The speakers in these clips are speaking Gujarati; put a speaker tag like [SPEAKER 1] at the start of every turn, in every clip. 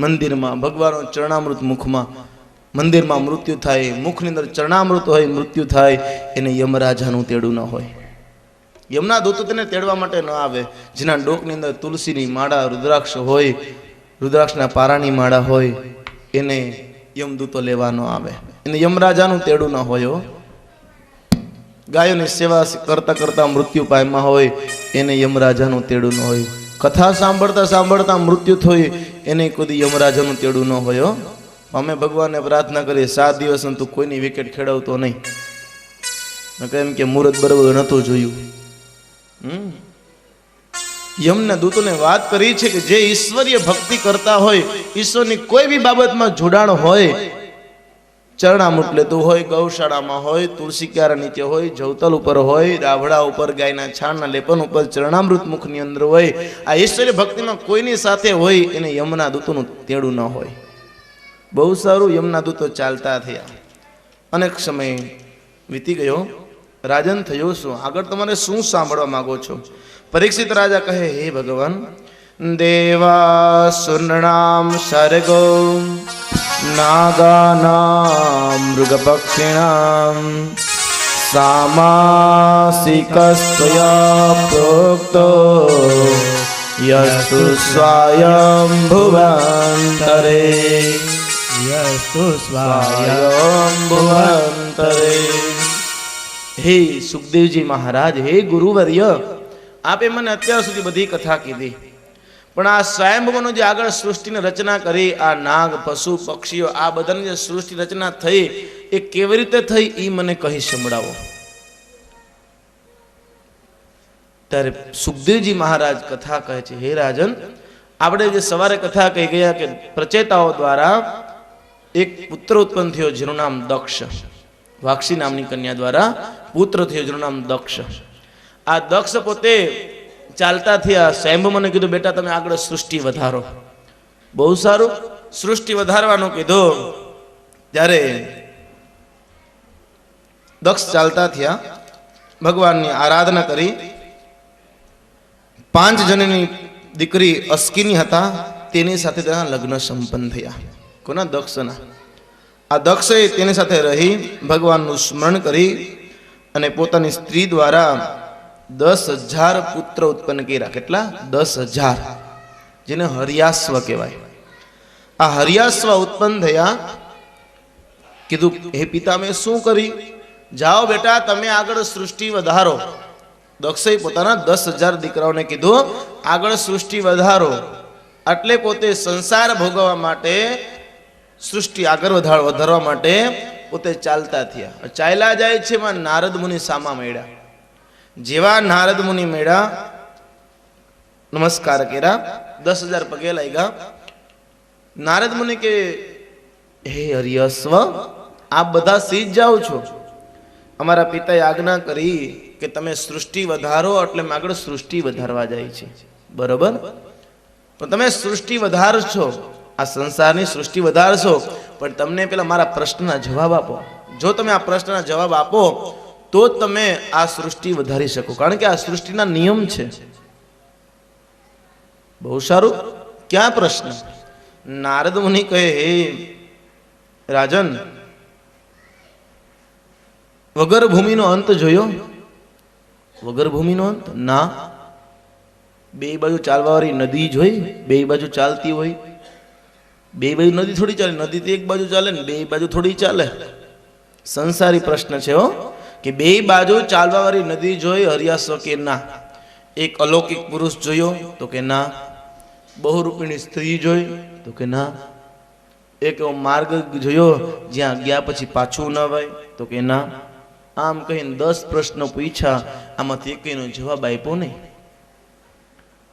[SPEAKER 1] મંદિરમાં ભગવાનનો ચરણામૃત મુખમાં, મંદિરમાં મૃત્યુ થાય, મુખની અંદર ચરણામૃત હોય, મૃત્યુ થાય, એને યમરાજાનું તેડું ન હોય. યમના દૂતો તેને તેડવા માટે ન આવે. જેના ડોકની અંદર તુલસીની માળા, રુદ્રાક્ષ હોય, રુદ્રાક્ષના પારાની માળા હોય, એને યમદૂતો લેવા ન આવે. એને યમરાજાનું તેડું ન હોય. ગાયોની સેવા કરતા કરતા મૃત્યુ પામ્યા હોય, એને યમરાજાનું તેડું ન હોય. કથા સાંભળતા સાંભળતા મૃત્યુ થયું, એને કોઈ યમરાજાનું તેડું ન હોય. અમે ભગવાનને પ્રાર્થના કરીએ 7 દિવસ તું કોઈની વિકેટ ખેડવતો નહીં, કેમ કે મુહૂર્ત બરોબર નહોતું જોયું. યમના દૂતોને વાત કરી છે કે જે ઈશ્વરીય ભક્તિ કરતા હોય, ઈશ્વરની કોઈ બી બાબતમાં જોડાણ હોય, ચરણામૃત લેતું હોય, ગૌશાળામાં હોય, તુલસી ક્યારા નીચે હોય, જવતલ ઉપર હોય, રાવડા ઉપર, ગાયના છાણના લેપન ઉપર ચરણામૃત મુખની અંદર હોય, આ ઈશ્વરીય ભક્તિમાં કોઈની સાથે હોય, એને યમના દૂતોનું તેડું ન હોય. બહુ સારું. યમના દૂતો ચાલતા થયા. અનેક સમય વીતી ગયો. રાજન થયો શું? આગળ તમારે શું સાંભળવા માંગો છો? પરીક્ષિત રાજા કહે, હે ભગવાન, દેવા સુરણામ સર્ગો નાગાનામ મૃગપક્ષિણામ સામાસિકસ્ત્વયા પ્રોક્તો યસ્તુ સ્વયંભુવંતરે યસ્તુ સ્વયંભુવંતરે. હે સુખદેવજી મહારાજ, હે ગુરુવર્ય, આપે મને અત્યાર સુધી બધી કથા કીધી, પણ આ સ્વયંભુવનો જે આગળ સૃષ્ટિની રચના કરી, આ નાગ, પશુ, પક્ષીઓ, આ બધાની જે સૃષ્ટિ રચના થઈ, એ કેવી રીતે થઈ એ મને કહી સંભળાવો. ત્યારે સુખદેવજી મહારાજ કથા કહે છે, હે રાજન, આપણે જે સવારે કથા કહી ગયા કે પ્રચેતાઓ દ્વારા એક પુત્ર ઉત્પન્ન થયો જેનું નામ દક્ષ. વાક્ષી નામની કન્યા દ્વારા પુત્ર થયો જેનું નામ દક્ષ. આ દક્ષ પોતે ચાલતા થયા. સ્વયંભુને કીધું, બેટા તમે આગળ સૃષ્ટિ વધારો. બહુ સારું. સૃષ્ટિ વધારવાનું કીધું ત્યારે દક્ષ ચાલતા થયા, ભગવાનની આરાધના કરી. 5 જણની દીકરી અસ્કિની હતા, તેની સાથે તેના લગ્ન સંપન્ન થયા. કોના? દક્ષના. આ દક્ષે તેની સાથે રહી ભગવાનનું સ્મરણ કરી અને પોતાની સ્ત્રી દ્વારા 10,000 પુત્ર ઉત્પન્ન કર્યા. કેટલા? 10,000, જેને હરિયાસ્વ કહેવાય. આ હરિયાસ્વ ઉત્પન્ન થયા. કીધું, હે પિતા, મેં શું કરી? જાઓ બેટા, તમે આગળ સૃષ્ટિ વધારો. દક્ષે પોતાના 10,000 દીકરાઓને કીધું, આગળ સૃષ્ટિ વધારો. એટલે પોતે સંસાર ભોગવવા માટે, સૃષ્ટિ આગળ વધારવા માટે પોતે ચાલતા થયા. ચાલ્યા જાય છે, એમાં નારદ મુનિ સામા મળ્યા. જેવા નારદ મુનિ મળ્યા, નમસ્કાર કર્યા, 10,000 પગે લાગ્યા. નારદ મુનિ કે, હે હરિયસ્વ, આપ બધા સીધ જાઓ છો. અમારા પિતાએ આજ્ઞા કરી કે તમે સૃષ્ટિ વધારો, એટલે આગળ સૃષ્ટિ વધારવા જાય છે. બરોબર, પણ તમે સૃષ્ટિ વધારશો, આ સંસારની સૃષ્ટિ વધારશો, પણ તમને પેલા મારા પ્રશ્નના જવાબ આપો. જો તમે આ પ્રશ્નના જવાબ આપો તો તમે આ સૃષ્ટિ વધારી શકો, કારણ કે આ સૃષ્ટિના નિયમ છે. બહુ સારું. ક્યાં પ્રશ્ન? નારદ મુનિ કહે, હે રાજન, વગર ભૂમિનો અંત જોયો? વગર ભૂમિનો અંત? ના. બે બાજુ ચાલવાવાળી નદી જોઈ? બે બાજુ ચાલતી હોય? બે બાજુ નદી થોડી ચાલે. નદી તો એક બાજુ ચાલે ને, બે બાજુ થોડી ચાલે. સંસારી પ્રશ્ન છે હો, કે બે બાજુ ચાલવાવાળી નદી જોઈ? હરિયાસ્વ કે ના. એક અલૌકિક પુરુષ જોયો? તો કે ના. બહુરૂપિણી સ્ત્રી જોઈ? તો કે ના. એક એવો માર્ગ જોયો જ્યાં ગયા પછી પાછું ન અવાય? તો કે ના. આમ કહીને 10 પ્રશ્નો પૂછ્યા, આમાંથી એકનો જવાબ આપ્યો નહીં.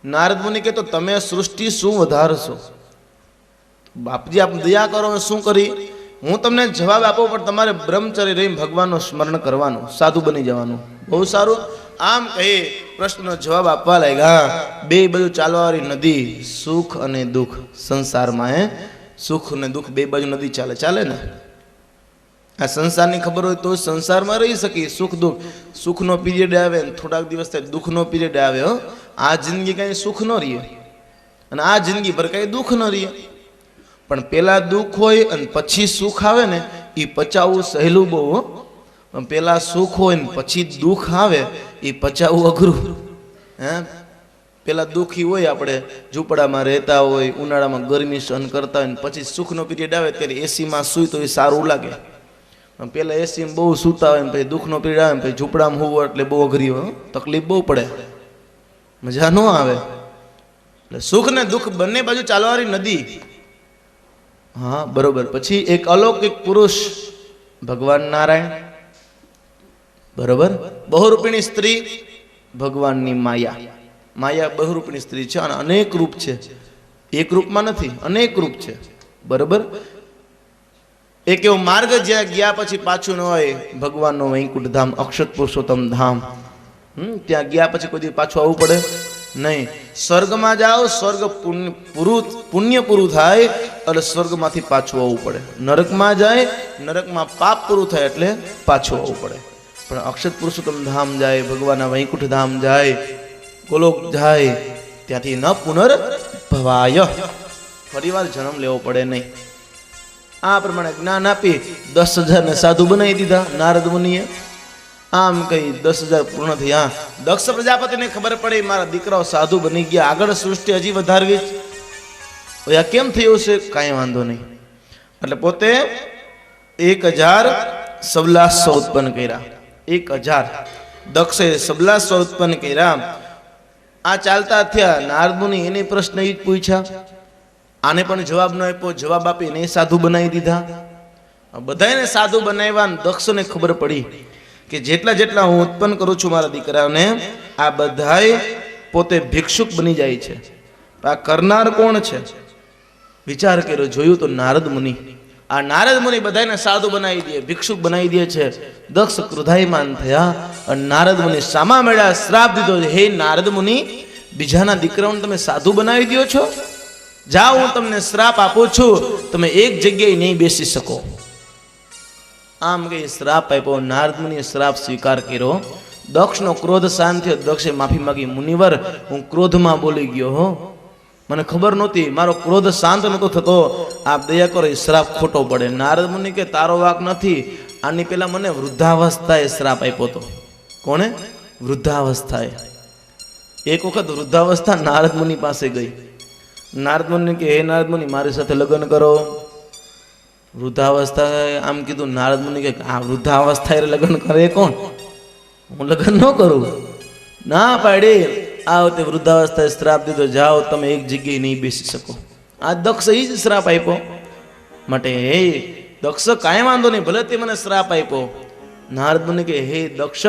[SPEAKER 1] નારદ મુનિ કે, તો તમે સૃષ્ટિ શું વધારશો? બાપજી, આપ દયા કરો. શું કરી? હું તમને જવાબ આપું, પણ તમારે બ્રહ્મચર્ય રહી ભગવાનનું સ્મરણ કરવાનું, સાધુ બની જવાનું. બહુ સારું. આમ કહી પ્રશ્નનો જવાબ આપવા લાગ્યા. બે બાજુ ચાલવાવાળી નદી, સુખ અને દુઃખ. સંસારમાં સુખ અને દુઃખ બે બાજુ નદી ચાલે. ચાલે ને? આ સંસારની ખબર હોય તો સંસારમાં રહી શકી. સુખ દુઃખ, સુખનો પીરિયડ આવે ને થોડાક દિવસ થાય દુઃખનો પીરિયડ આવે. આ જિંદગી કઈ સુખ ન રહે અને આ જિંદગી પર કઈ દુઃખ ન રહે. પણ પેલા દુઃખ હોય અને પછી સુખ આવે ને એ પચાવવું સહેલું બહુ હો. પણ પેલા સુખ હોય ને પછી દુઃખ આવે એ પચાવવું અઘરું. હે પેલા દુઃખી હોય, આપણે ઝૂંપડામાં રહેતા હોય, ઉનાળામાં ગરમી સહન કરતા હોય, પછી સુખનો પીરિયડ આવે ત્યારે એસીમાં સૂઈ તો એ સારું લાગે. પણ પેલા એસીમાં બહુ સૂતા હોય ને પછી દુઃખનો પીરિયડ આવે ને પછી ઝૂંપડામાં હોવું એટલે બહુ અઘરી હોય, તકલીફ બહુ પડે, મજા ન આવે. એટલે સુખ ને દુઃખ બંને બાજુ ચાલવાની નદી. હા બરોબર. પછી એક અલૌકિક પુરુષ ભગવાન નારાયણ, બરોબર, બહુરૂપિણી સ્ત્રી ભગવાનની માયા. માયા બહુરૂપિણી સ્ત્રી છે અને અનેક રૂપ છે, એક રૂપમાં નથી, અનેક રૂપ છે, બરોબર. એક એવો માર્ગ જ્યાં ગયા પછી પાછું ન હોય, ભગવાનનો વૈકુંઠ ધામ, અક્ષત પુરુષોત્તમ ધામ. ત્યાં ગયા પછી કોઈ પાછું આવવું પડે નહીં. સ્વર્ગમાં જાઓ, સ્વર્ગ પુણ્ય પૂરું થાય એટલે સ્વર્ગમાંથી પાછું આવવું પડે. નરકમાં જાય, નરકમાં પાપ પૂરું થાય એટલે પાછું આવવું પડે. પણ અક્ષત પુરુષોત્તમ ધામ જાય, ભગવાનના વૈકુંઠ ધામ જાય, ગોલોક જાય, ત્યાંથી ન પુનર્ભવાય, ફરીવાર જન્મ લેવો પડે નહીં. આ પ્રમાણે જ્ઞાન આપી 10,000 ને સાધુ બનાવી દીધા નારદ મુનિએ. આમ કઈ 10,000 પૂર્ણ થયા. દક્ષ પ્રજાપતિને ખબર પડી મારા દીકરાઓ સાધુ બની ગયા, આગળ સૃષ્ટિ હજી વધારવી જ. આ કેમ થયું છે? કાંઈ વાંધો નહીં. એટલે પોતે 1,000 સબલાસો ઉત્પન્ન કર્યા. 1,000 દક્ષે સબલાસો ઉત્પન્ન કર્યા. આ ચાલતા થયા. નારદ મુનિ એને પ્રશ્ન એ જ પૂછ્યા, આને પણ જવાબ ન આપ્યો. જવાબ આપીને સાધુ બનાવી દીધા. બધાને સાધુ બનાવ્યા. દક્ષને ખબર પડી કે જેટલા જેટલા હું ઉત્પન્ન કરું છું મારા દીકરાને, આ બધાય પોતે ભિક્ષુક બની જાય છે. આ કરનાર કોણ છે? વિચાર કર્યો, જોયું તો નારદ મુનિ. આ નારદ મુનિ બધાને સાધુ બનાવી દે, ભિક્ષુક બનાવી દે છે. દક્ષ ક્રોધાયમાન થયા અને નારદ મુનિ સામા મળ્યા, શ્રાપ દીધો, હે નારદ મુનિ, બીજાના દીકરાઓને તમે સાધુ બનાવી દો છો? જાઓ, હું તમને શ્રાપ આપું છું, તમે એક જગ્યાએ નહીં બેસી શકો. આમ કઈ શ્રાપ આપ્યો. નારદ મુનિએ શ્રાપ સ્વીકાર કર્યો. દક્ષનો ક્રોધ શાંત થયો. દક્ષે માફી માંગી, મુનિવર, હું ક્રોધમાં બોલી ગયો હો, મને ખબર નહોતી, મારો ક્રોધ શાંત નહોતો થતો, આપ દયા કરો, એ શ્રાપ ખોટો પડે. નારદ મુનિ કે તારો વાક નથી, આની પેલા મને વૃદ્ધાવસ્થાએ શ્રાપ આપ્યો હતો. કોણે? વૃદ્ધાવસ્થાએ. એક વખત વૃદ્ધાવસ્થા નારદ મુનિ પાસે ગઈ. નારદ મુનિ કે હે નારદ મુનિ, મારી સાથે લગ્ન કરો. વૃદ્ધાવસ્થાએ આમ કીધું. નારદ મુનિ કે આ વૃદ્ધાવસ્થાએ લગ્ન કરે કોણ? હું લગ્ન ન કરું. ના પાડી. આ વખતે વૃદ્ધાવસ્થાએ શ્રાપ દીધો, જાઓ તમે એક જગ્યાએ નહીં બેસી શકો. આ દક્ષ એ જ શ્રાપ આપ્યો. માટે હે દક્ષ, કાંઈ વાંધો નહીં, ભલે તે મને શ્રાપ આપ્યો. નારદ મુનિ કે હે દક્ષ,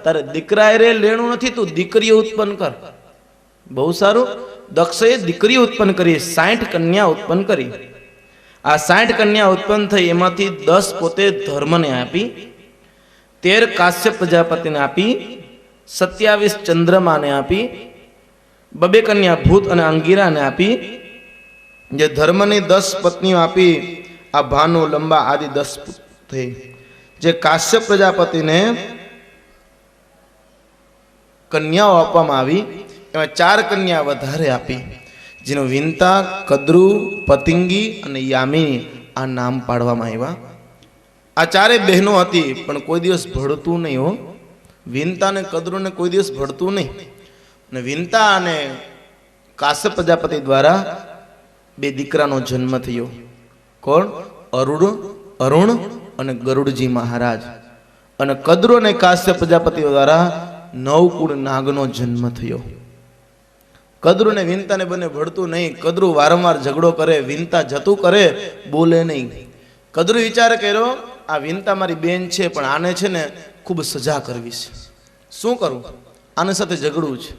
[SPEAKER 1] તારે દીકરા રે લેણું નથી, તું દીકરીઓ ઉત્પન્ન કર. બહુ સારું. દક્ષએ દીકરીઓ ઉત્પન્ન કરી, 60 કન્યા ઉત્પન્ન કરી. આ 60 કન્યા ઉત્પન્ન થઈ, એમાંથી 10 પોતે ધર્મને આપી, 13 કાશ્યપ પ્રજાપતિને આપી, 27 ચંદ્રમાને આપી, 2 કન્યા ભૂત અને અંગીરાને આપી. જે ધર્મની 10 પત્નીઓ આપી, આ ભાનુ, લંબા આદિ 10 થઈ. જે કાશ્યપ પ્રજાપતિને કન્યાઓ આપવામાં આવી, એમાં 4 કન્યા વધારે આપી, જેનો વિંતા, કદ્રુ, પતિંગી અને યામિની આ નામ પાડવામાં આવ્યા. આ 4 બહેનો હતી, પણ કોઈ દિવસ ભળતું નહીં હો. વિંતા અને કદ્રુને કોઈ દિવસ ભળતું નહીં. અને વિંતા અને કાશ્યપ પ્રજાપતિ દ્વારા 2 દીકરાનો જન્મ થયો. કોણ? અરુણ અને ગરુડજી મહારાજ. અને કદ્રુ અને કાશ્યપ પ્રજાપતિ દ્વારા 9 કુળ નાગનો જન્મ થયો. કદ્રુ ને વિંતાને બંને ભળતું નહીં. કદ્રુ વારંવાર ઝઘડો કરે, વિંતા જતું કરે, બોલે નહીં. કદ્રુ વિચાર કર્યો, આ વિંતા મારી બેન છે, પણ આને છે ને ખૂબ સજા કરવી છે. શું કરું? આની સાથે ઝઘડવું છે.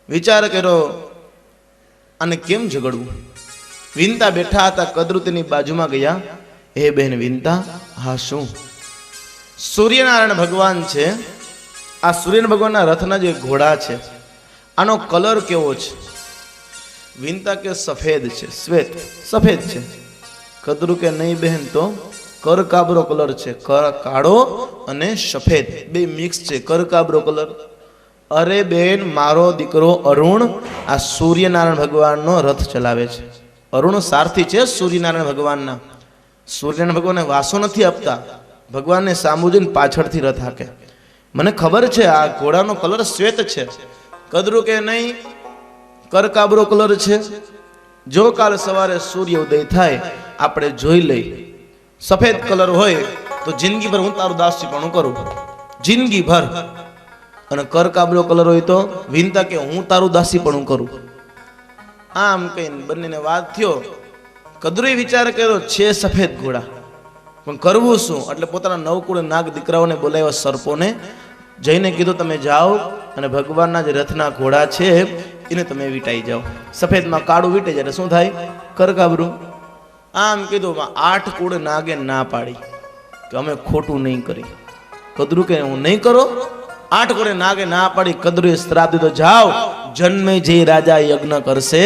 [SPEAKER 1] વિચાર કર્યો, આને કેમ ઝઘડવું? વિંતા બેઠા હતા, કદ્રુ તેની બાજુમાં ગયા. હે બહેન વિંતા, હા શું? સૂર્યનારાયણ ભગવાન છે. આ સૂર્યનારાયણ ભગવાનના રથના જે ઘોડા છે, આનો કલર કેવો છે? વિંતા કે સફેદ છે, શ્વેત, સફેદ છે. કદ્રુ કે નહીં બહેન, તો કરકાબરો કલર છે, કાળો અને સફેદ બે મિક્સ છે, કરકાબરો કલર. અરે બેન, મારો દીકરો અરુણ આ સૂર્યનારાયણ ભગવાનનો રથ ચલાવે છે. અરુણ સારથી છે સૂર્યનારાયણ ભગવાનના. સૂર્યનારાયણ ભગવાનને વાસો નથી આપતા, ભગવાનને સામું જોઈને પાછળથી રથ હાકે. મને ખબર છે આ ઘોડાનો કલર શ્વેત છે. કદરું કે નહીં, કરકાબરો કલર છે. જો કાલ સવારે સૂર્ય ઉદય થાય આપણે જોઈ લઈ, સફેદ કલર હોય તો જિંદગી ભર હું તારું દાસીપણું કરું, જિંદગી ભર. અને કરકાબરો કલર હોય તો વિનતા કે હું તારું દાસીપણું કરું. આમ કહીને બંનેને વાત થયો. કદરુએ વિચાર કર્યો છે સફેદ ઘોડા, પણ કરવું શું? એટલે પોતાના નવકુળ નાગ દીકરાઓને બોલાવ્યા, સર્પોને જઈને કીધું તમે જાઓ અને ભગવાનના જે રથના ઘોડા છે એને તમે વીંટાઈ જાઓ. સફેદમાં કાળું વીંટાઈ જાય શું થાય? કરકાબરું. આમ કીધું. 8 કુળ નાગે ના પાડી કે અમે ખોટું નહીં કરી. કદરું કે હું નહીં કરો. 8 કુળે નાગે ના પાડી. કદરુએ શ્રાપ દીધો, જાઓ જન્મે જે રાજા યજ્ઞ કરશે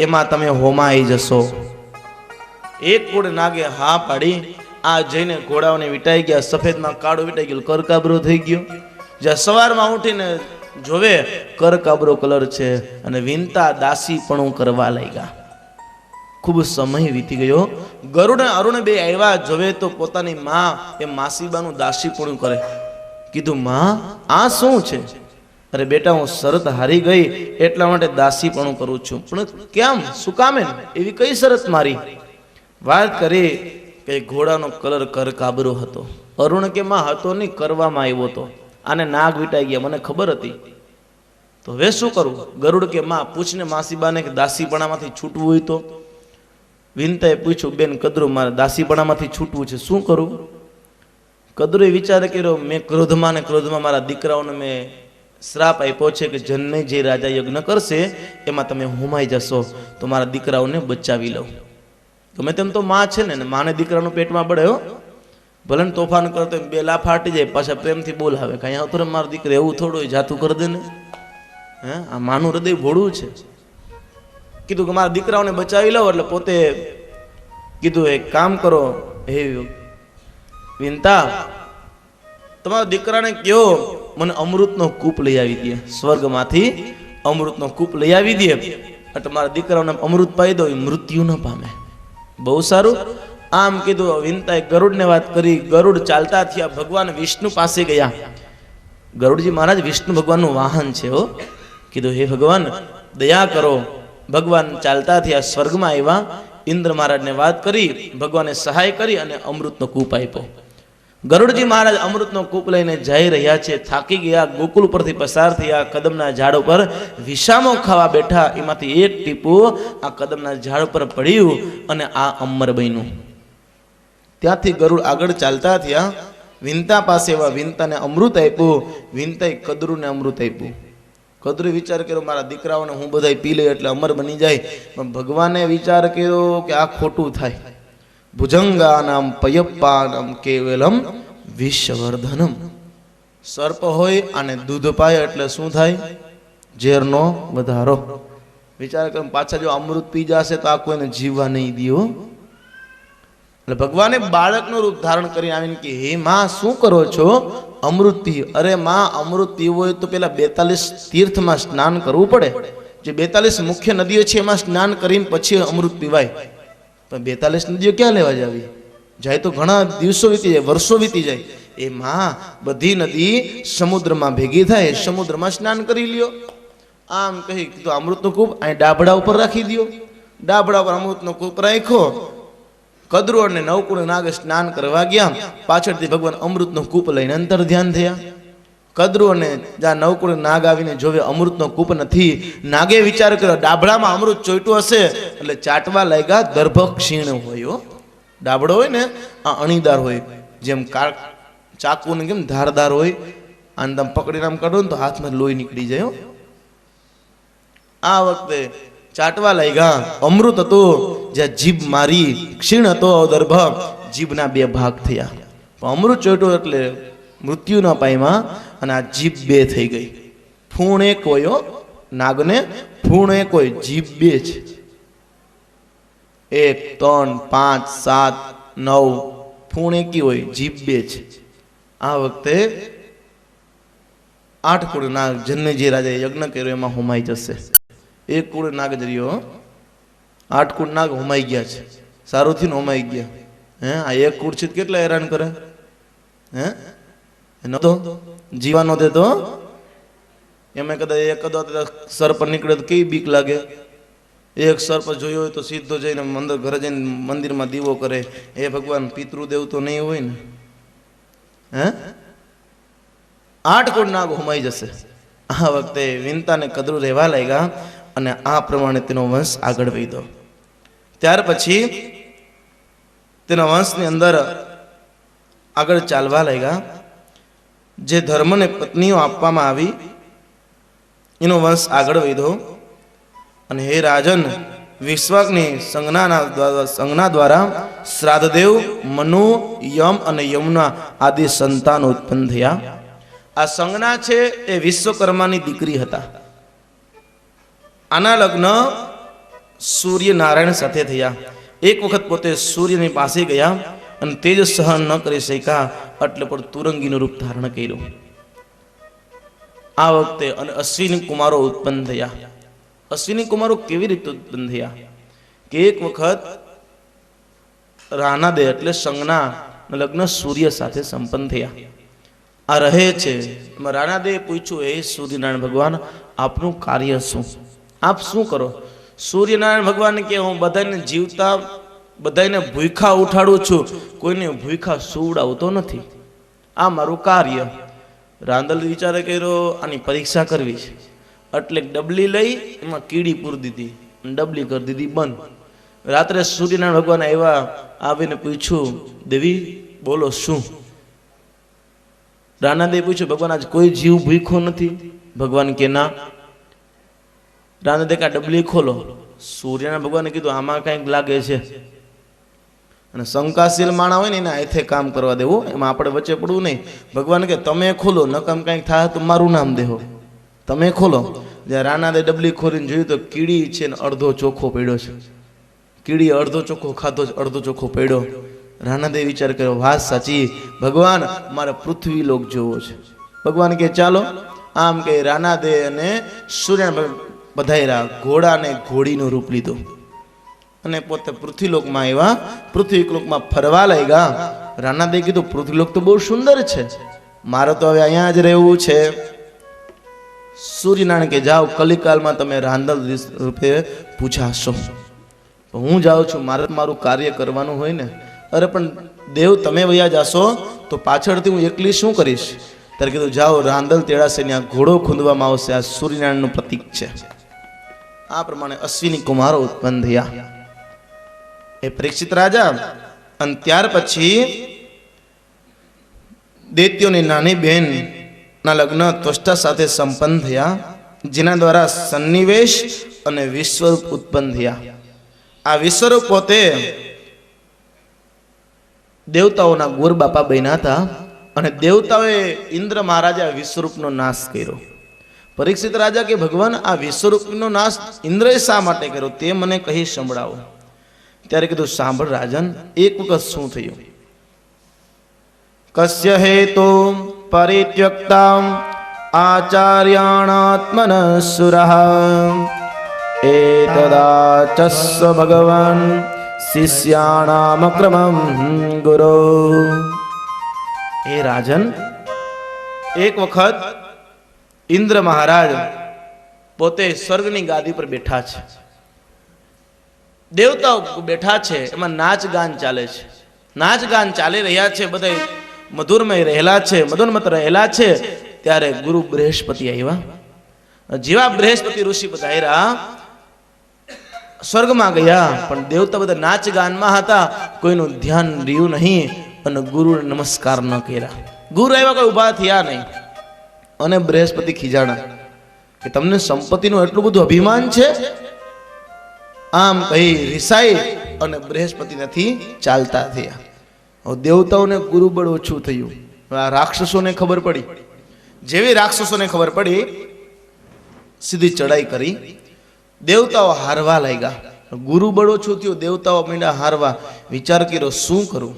[SPEAKER 1] એમાં તમે હોમાઈ જશો. 1 કુળ નાગે હા પાડી. આ જઈને ઘોડાઓને વીંટાઈ ગયા. સફેદમાં કાળું વીંટાઈ ગયું, કરકાબરો થઈ ગયો. જ્યાં સવારમાં ઉઠીને જોવે કરકાબરો કલર છે અને વિનતા દાસીપણું કરવા લાગ્યા. ખૂબ સમય વીતી ગયો. ગરુડ અને અરુણ બે આવ્યા. જોવે તો પોતાની માં એ માસીબાનું દાસીપણું કરે. કીધું માં આ શું છે? અરે બેટા હું શરત હારી ગઈ એટલા માટે દાસીપણું કરું છું. પણ કેમ, શું કામે? એવી કઈ શરત મારી? વાત કરી કે ઘોડાનો કલર કરકાબરો હતો. અરુણ કે માં હતો નહીં, કરવામાં આવ્યો હતો. આને નાગ વીટાઈ ગયા, મને ખબર હતી. તો હવે શું કરું? ગરુડ કે માં પૂછને માસીબાને કે દાસીપણામાંથી છૂટવું હોય તો. વિનતાએ પૂછ્યું, બેન કદરું મારે દાસીપણામાંથી છૂટવું છે, શું કરું? કદરુએ વિચાર કર્યો, મેં ક્રોધમાં ને ક્રોધમાં મારા દીકરાઓને મેં શ્રાપ આપ્યો છે કે જન્મે જે રાજા યજ્ઞ કરશે એમાં તમે હોમાઈ જશો તો મારા દીકરાઓને બચાવી લઉં. ગમે તેમ તો માં છે ને, માને દીકરાનું પેટમાં પડે હો. ભલે તોફાન કરતો 2 લાફ ફાટી જાય, પાછા પ્રેમથી બોલાવે, કાંઈ આવતો રે મારો દીકરો, એવું થોડું જાતું કરી દે ને. હે, આ માનું હૃદય ભોળું છે. કીધું કે મારા દીકરાઓને બચાવી લઉં. એટલે પોતે કીધું એક કામ કરો હે વિનતા, તમારા દીકરાને કહો મને અમૃતનો કૂપ લઈ આવી દે, સ્વર્ગમાંથી અમૃતનો કૂપ લઈ આવી દે એટલે મારા દીકરાઓને અમૃત પાઈ દો, મૃત્યુ ન પામે. બહુ સારું. આમ કીધું. વિનતાએ ગરુડને વાત કરી. ગરુડ ચાલતા થયા, ભગવાન વિષ્ણુ પાસે ગયા. ગરુડજી મહારાજ વિષ્ણુ ભગવાનનું વાહન છે હો. કીધું હે ભગવાન દયા કરો. ભગવાન ચાલતા થયા, સ્વર્ગમાં આવ્યા. ઇન્દ્ર મહારાજને વાત કરી, ભગવાને સહાય કરી અને અમૃતનો કૂપ આપ્યો. ગરુડજી મહારાજ અમૃતનો કૂપ લઈને જઈ રહ્યા છે. થાકી ગયા, ગોકુળ પરથી પસાર થયા. કદમના ઝાડ ઉપર વિસામો ખાવા બેઠા. એમાંથી એક ટીપું આ કદમના ઝાડ ઉપર પડ્યું અને આ અમર બન્યું. ત્યાંથી ગરુડ આગળ ચાલતા થયા. વિનતા પાસે એવા વિનતાને અમૃત આપ્યું. વિનતાએ કદરુને અમૃત આપ્યું. કદરુએ વિચાર કર્યો મારા દીકરાઓને હું બધાય પી લઈ એટલે અમર બની જાય. પણ ભગવાને વિચાર કર્યો કે આ ખોટું થાય. ભુજંગાનામ પયપ્પાનમ કેવલમ વિષવર્ધનમ. સર્પ હોય અને દૂધ પાય એટલે શું થાય? ઝેરનો વધારો. વિચાર કર્યો પાછા જો અમૃત પી જશે તો આ કોઈને જીવવા નહીં દો. એટલે ભગવાને બાળકનું રૂપ ધારણ કરી આવીને કે હે માં શું કરો છો? અમૃત પી. અરે માં અમૃત પીવું હોય તો પેલા 42 તીર્થમાં સ્નાન કરવું પડે. જે 42 મુખ્ય નદીઓ છે એમાં સ્નાન કરીને પછી અમૃત પીવાય. પણ 42 નદીઓ ક્યાં લેવા જાવી? જાય તો ઘણા દિવસો વીતી જાય, વર્ષો વીતી જાય. એ માં બધી નદી સમુદ્રમાં ભેગી થાય, સમુદ્રમાં સ્નાન કરી લ્યો. આમ કહી તો અમૃતનો કૂપ અહીં ડાબડા ઉપર રાખી દો. ડાબડા ઉપર અમૃતનો કૂપ રાખ્યો. કદરુ અને નવકુળ નાગ સ્નાન કરવા ગયા. પાછળથી ભગવાન અમૃતનો કૂપ લઈને અંતર ધ્યાન થયા. કદરુ અને જ્યાં નવકુળ નાગ આવીને જોવે અમૃતનો કૂપ નથી. નાગે વિચાર કર્યો ડાબડામાં અમૃત ચોઈટું હશે એટલે ચાટવા લાગ્યા. દર્ભ ક્ષીણ હોય, ડાબડો હોય ને આ અણીદાર હોય, જેમ ચાકુ ને કેમ ધારદાર હોય. આને તમે પકડીને આમ કાઢો ને તો હાથમાં લોહી નીકળી જાય. આ વખતે ચાટવા લાગ્યા. અમૃત હતો જ્યાં જીભ મારી, ક્ષીણ હતો દર્ભ, જીભના 2 ભાગ થયા. અમૃત ચોઈટું એટલે મૃત્યુ ન પામ્યા અને આ જીભ 2 થઈ ગઈ. ફૂણ એક હોય નાગને, ફૂણ એક હોય, જીભ 2 છે. 1 3 5 7 9 ફૂણ એકી હોય, જીભ 2 છે. આ વખતે 8 કુળ નાગ જન્મે જે રાજાએ યજ્ઞ કર્યો એમાં હોમાઈ જશે. 1 કુળ નાગ જર્યો 8 કુળ નાગ હોમાઈ ગયા છે, સારું થયું ને હોમાઈ ગયા. હે આ એક કુળ છે કેટલા હેરાન કરે. હે એનો તો જીવાનો દેતો એમાં કદાચ સર્પ નીકળે તો કેવી બીક લાગે. એક સર્પ જોયો હોય તો સીધો જઈને ઘરે જઈને મંદિરમાં દીવો કરે. એ ભગવાન પિતૃદેવ તો નહીં હોય ને. હે 8 કુળ નાગ હોમાઈ જશે. આ વખતે વિનતાને કદરું રહેવા લાગ્યા અને આ પ્રમાણે તેનો વંશ આગળ વધ્યો. ત્યાર પછી તેના વંશની અંદર આગળ ચાલવા લાગ્યા. જે ધર્મને પત્નીઓ આપવામાં આવી એનો વંશ આગળ વધ્યો. અને હે રાજન, વિશ્વાકની સંજ્ઞા દ્વારા શ્રાદ્ધદેવ, મનુ, યમ અને યમુના આદિ સંતાનો ઉત્પન્ન થયા. આ સંજ્ઞા છે એ વિશ્વકર્માની દીકરી હતા. આના લગ્ન સૂર્યનારાયણ સાથે થયા. એક વખત પોતે સૂર્યની પાસે ગયા અને તેજ સહન ન કરી શક્યા એટલે પર તુરંગીનું રૂપ ધારણ કર્યું. આ વખતે અને અશ્વિની કુમારો ઉત્પન્ન થયા. અશ્વિની કુમારો કેવી રીતે ઉત્પન્ન થયા કે એક વખત રાનાદે એટલે સંજ્ઞા લગ્ન સૂર્ય સાથે સંપન્ન થયા. આ રહે છે એમાં રાનાદે પૂછ્યું, હે સૂર્યનારાયણ ભગવાન, આપનું કાર્ય શું? આપ શું કરો? સૂર્યનારાયણ ભગવાન કે હું બધાને જીવતા બધાને ભૂખા ઉઠાડું છું, કોઈને ભૂખા સુવડાવતો નથી. આ મારું કાર્ય. રાંદલ વિચારે કર્યો આની પરીક્ષા કરવી છે એટલે ડબલી લઈ એમાં કીડી પૂરી દીધી, ડબલી કરી દીધી બંધ. રાત્રે સૂર્યનારાયણ ભગવાન આવ્યા, આવીને પૂછ્યું, દેવી બોલો શું? રાનાદે પૂછ્યું, ભગવાન આજ કોઈ જીવ ભૂખો નથી? ભગવાન કે ના. રાનાદે કા ડબલી ખોલો. સૂર્યનારાયણ ભગવાને કીધું આમાં કંઈક લાગે છે. અને શંકાશીલ માણા હોય ને એના હાથે કામ કરવા દેવું, એમાં આપણે વચ્ચે પડવું નહીં. ભગવાન કે તમે ખોલો, નકમ કંઈક થાય તો મારું નામ દેહો, તમે ખોલો. જ્યાં રાનાદે ડબલી ખોલીને જોયું તો કીડી છે ને અડધો ચોખ્ખો પડ્યો છે. કીડી અડધો ચોખ્ખો ખાધો, અડધો ચોખ્ખો પડ્યો. રાનાદે વિચાર કર્યો, વાત સાચી, ભગવાન મારે પૃથ્વી લોક જોવો છે. ભગવાન કે ચાલો. આમ કે રાનાદે અને સૂર્ય પધાર્યા. ઘોડાને ઘોડીનું રૂપ લીધું અને પોતે પૃથ્વીલોકમાં આવ્યા. પૃથ્વીલોકમાં ફરવા લાગ્યા. રાનાદે કીધું, પૃથ્વીલોક તો બહુ સુંદર છે, મારે તો હવે અહીંયા જ રહેવું છે. સૂર્યનારાયણ કે જાઓ, કલિકાલમાં તમે રાંદલ રૂપે પૂછાશો. હું જાઉં છું, મારે મારું કાર્ય કરવાનું હોય ને. અરે પણ દેવ તમે વયા જાશો તો પાછળથી હું એકલી શું કરીશ? ત્યારે કીધું જાઓ, રાંદલ તેડાશે ને આ ઘોડો ખૂંદવામાં આવશે. આ સૂર્યનારાયણનું પ્રતીક છે. આ પ્રમાણે અશ્વિની કુમારો ઉત્પન્ન થયા. એ પરીક્ષિત રાજા. અને ત્યાર પછી દૈત્યોની નાની બહેન ના લગ્ન ત્વષ્ટા સાથે સંપન્ન થયા, જેના દ્વારા સન્નિવેશ અને વિશ્વરૂપ ઉત્પન્ન થયા. આ વિશ્વરૂપ પોતે દેવતાઓના ગુર બાપા બન્યા હતા અને દેવતાઓએ ઇન્દ્ર મહારાજે વિશ્વરૂપનો નાશ કર્યો. પરીક્ષિત રાજા કે ભગવાન આ વિશ્વરૂપનો નાશ ઇન્દ્રએ શા માટે કર્યો તે મને કહી સંભળાવો. ત્યારે કીધું, સાંભળ રાજન, એક વખત શું થયું. કસ્ય હેતુ પરિત્યક્તા આચાર્યાણાત્મન સુરઃ એતદાચસ્વ ભગવાન શિષ્યાણામક્રમં ગુરો. હે રાજન, એક વખત ઇન્દ્ર મહારાજ પોતે સ્વર્ગની ગાદી પર બેઠા છે. દેવતાઓ બેઠા છે, એમાં નાચ ગાન ચાલે છે. નાચ ગાન ચાલી રહ્યા છે, બધા મધુરમય રહેલા છે, મધુરમત રહેલા છે. ત્યારે ગુરુ બૃહસ્પતિ આવ્યા. જેવા બૃહસ્પતિ ઋષિ પધાર્યા, સ્વર્ગમાં ગયા, પણ દેવતા બધા નાચ ગાનમાં હતા, કોઈનું ધ્યાન રહ્યું નહીં અને ગુરુને નમસ્કાર ન કર્યા. ગુરુ આવ્યા, કોઈ ઉભા થયા નહીં. અને બૃહસ્પતિ ખીજાણા કે તમને સંપત્તિનું એટલું બધું અભિમાન છે. આમ કહી રિસાઈ અને બૃહસ્પતિ નથી ચાલતા થયા. દેવતાઓને ગુરુબળ ઓછું થયું. આ રાક્ષસોને ખબર પડી. જેવી રાક્ષસોને ખબર પડી, સીધી ચડાઈ કરી. દેવતાઓ હારવા લાગ્યા. ગુરુબળ ઓછું થયું, દેવતાઓ મીંડા હારવા. વિચાર કર્યો શું કરું.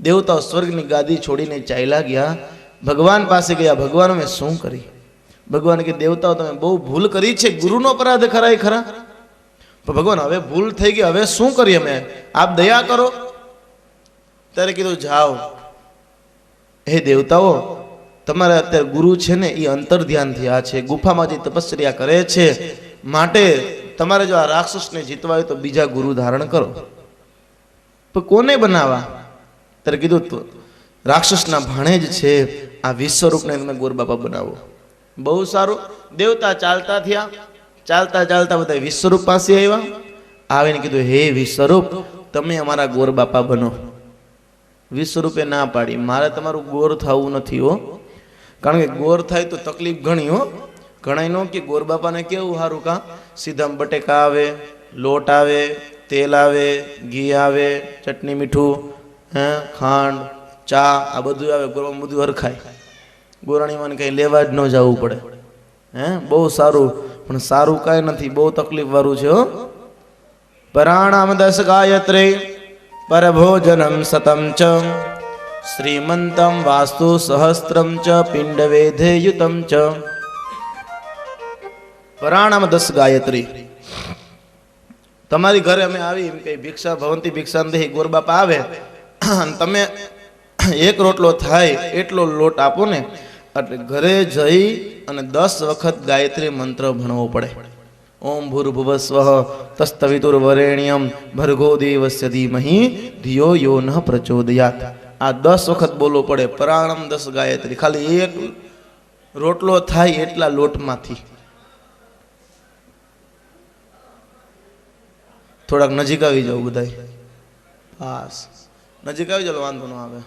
[SPEAKER 1] દેવતાઓ સ્વર્ગની ગાદી છોડીને ચાલ્યા ગયા. ભગવાન પાસે ગયા. ભગવાન મેં શું કરી? ભગવાન કે દેવતાઓ તમે બહુ ભૂલ કરી છે, ગુરુનો અપરાધ ખરાય ખરા. પણ ભગવાન હવે ભૂલ થઈ ગઈ, હવે શું કરીએ અમે, આપ દયા કરો. ત્યારે કીધું જાઓ, હે દેવતાઓ, તમારે અત્યારે ગુરુ છે ને એ અંતર ધ્યાન થયા છે, ગુફામાં જે તપસ્યા કરે છે, માટે તમારે જો આ રાક્ષસને જીતવા હોય તો બીજા ગુરુ ધારણ કરો. પણ કોને બનાવવા? ત્યારે કીધું રાક્ષસના ભાણે જ છે આ વિશ્વરૂપને તમે ગોરબાપા બનાવો. બહુ સારું. દેવતા ચાલતા થયા, ચાલતા ચાલતા બધા વિશ્વરૂપ પાસે આવ્યા. આવીને કીધું હે વિશ્વરૂપ, તમે અમારા ગોરબાપા બનો. વિશ્વરૂપે ના પાડી, મારે તમારું ગોર થવું નથી હો, કારણ કે ગોર થાય તો તકલીફ ઘણી હો. ઘણા નો કે ગોરબાપાને કેવું સારું, કા સીધા બટેકા આવે, લોટ આવે, તેલ આવે, ઘી આવે, ચટણી મીઠું, ખાંડ, ચા, આ બધું આવે. ગોરબા બધું હરખાય, ગોરાણીમાં કઈ લેવા જ ન જવું પડે. બહુ સારું. પણ સારું કાંઈ નથી, બહુ તકલીફ વાળું છે હો. પરાણામ 10 ગાયત્રી પરભોજનમ સતમ ચ શ્રીમંતમ વાસ્તુ સહસ્ત્રમ ચ પિંડ વેધેયુતમ ચ. પરાણામ 10 ગાયત્રી. તમારી ઘરે અમે આવી એમ કઈ ભિક્ષા ભવંતી ભિક્ષાંદેહી ગોરબાપા આવે અને તમે એક રોટલો થાય એટલો લોટ આપો ને, એટલે ઘરે જઈ અને 10 વખત ગાયત્રી મંત્ર ભણવો પડે. ઓમ ભૂર્ભુવસ્વઃ તસ્તવિતુર્વરેણ્યમ ભર્ગો દેવસ્ય ધીમહિ ધિયો યો ન પ્રચોદયાત. આ 10 વખત બોલવો પડે. પરાણમ 10 ગાયત્રી. ખાલી એક રોટલો થાય એટલા લોટમાંથી. થોડાક નજીક આવી જાવ બધા, બસ નજીક આવી જાવ, વાંધો ન આવે.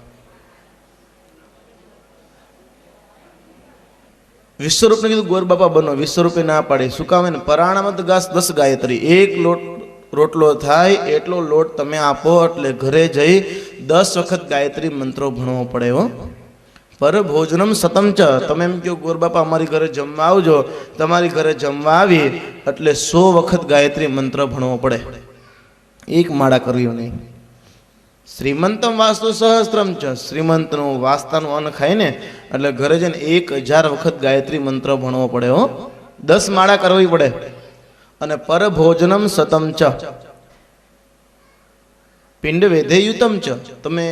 [SPEAKER 1] વિશ્વરૂપને કીધું ગોરબાપા બનો, વિશ્વરૂપે ના પાડે. શું કામ? ને પરાણામત 10 ગાયત્રી. એક રોટલો થાય એટલો લોટ તમે આપો, એટલે ઘરે જઈ 10 વખત ગાયત્રી મંત્રો ભણવો પડે હો. પર ભોજનમ સતમ ચ. તમે એમ કહો ગોરબાપા અમારી ઘરે જમવા આવજો, તમારી ઘરે જમવા આવી એટલે 100 વખત ગાયત્રી મંત્ર ભણવો પડે, એક માળા કર્યો નહીં. શ્રીમંતમ વાસ્તુ સહસ્ત્રમ ચ. શ્રીમંતનું વાસ્તાનું અન્ન ખાય ને એટલે ઘરે જઈને 1000 વખત ગાયત્રી મંત્ર ભણવો પડે હો. 10 માળા કરવી પડે. અને પર ભોજનમ સતમ ચ પિંડ વેધેયુતમ ચ. તમે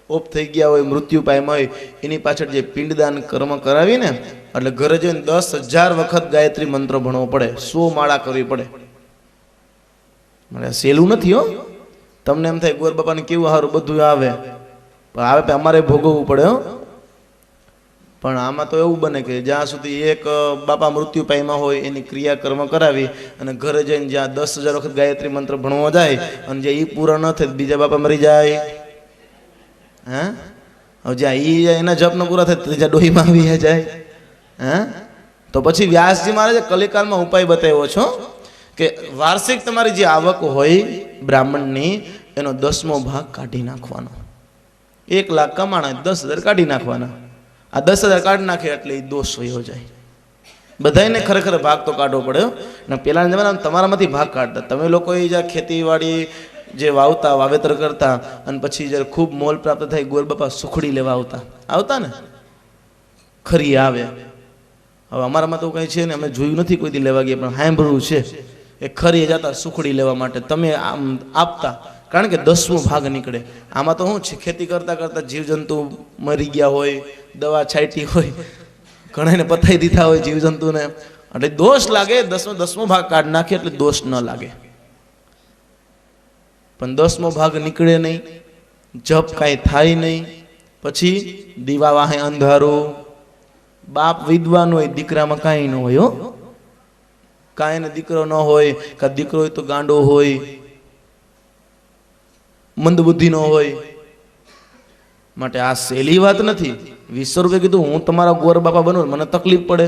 [SPEAKER 1] ઓપ થઈ ગયા હોય, મૃત્યુ પામ્યા હોય, એની પાછળ જે પિંડદાન કર્મ કરાવી ને એટલે ઘરે જઈને 10,000 વખત ગાયત્રી મંત્ર ભણવો પડે, 100 માળા કરવી પડે. મને સહેલું નથી હો. તમને એમ થાય ગોરબાપાને કેવું સારું બધું આવે, પણ આવે અમારે ભોગવવું પડે હો. પણ આમાં તો એવું બને કે જ્યાં સુધી એક બાપા મૃત્યુ પામ્યા હોય એની ક્રિયા કર્મ કરાવી અને ઘરે જઈને જ્યાં 10,000 વખત ગાયત્રી મંત્ર ભણવા જાય અને જે એ પૂરા ન થાય બીજા બાપા મરી જાય. હવે જ્યાં એના જપ ન પૂરા થાય ત્રીજા ડોહીમાં આવી જાય. તો પછી વ્યાસજી મહારાજે કલિકાલમાં ઉપાય બતાવ્યો છો કે વાર્ષિક તમારી જે આવક હોય બ્રાહ્મણની એનો 10મો ભાગ કાઢી નાખવાનો. 1 લાખ કમાણા 10,000 કાઢી નાખવાના. આ 10,000 કાઢી નાખે એટલે એ દોષ વયો જાય. બધાને ખરેખર ભાગ તો કાઢવો પડે ને. પેલાના જમાનામાં તમારામાંથી ભાગ કાઢતા. તમે લોકો જ્યાં ખેતીવાડી જે વાવતા, વાવેતર કરતા અને પછી જ્યારે ખૂબ મોલ પ્રાપ્ત થાય ગોરબાપા સુખડી લેવા આવતા ને, ખરી આવે. હવે અમારામાં તો કંઈ છે ને, અમે જોયું નથી કોઈ દી લેવા ગયા, પણ સાંભળ્યું છે એ ખરી જતા સુખડી લેવા માટે. તમે આમ આપતા, કારણ કે 10મો ભાગ નીકળે. આમાં તો શું છે, ખેતી કરતા કરતા જીવજંતુ મરી ગયા હોય, દવા છાંટી હોય, ઘણાને પથાઈ દીધા હોય જીવજંતુને, એટલે દોષ લાગે. 10મો ભાગ કાઢ નાખે એટલે દોષ ન લાગે. પણ 10મો ભાગ નીકળે નહીં, જપ કાંઈ થાય નહીં. પછી દીવા વાહે અંધારું. બાપ વિદ્વાન હોય, દીકરામાં કાંઈ ન હોય હો. કાંઈ ને દીકરો ન હોય, કાં દીકરો હોય તો ગાંડો હોય, મંદબુદ્ધિ ન હોય. માટે આ સહેલી વાત નથી. વિશ્વરૂપે કીધું હું તમારા ગોરબાપા બનવું, મને તકલીફ પડે,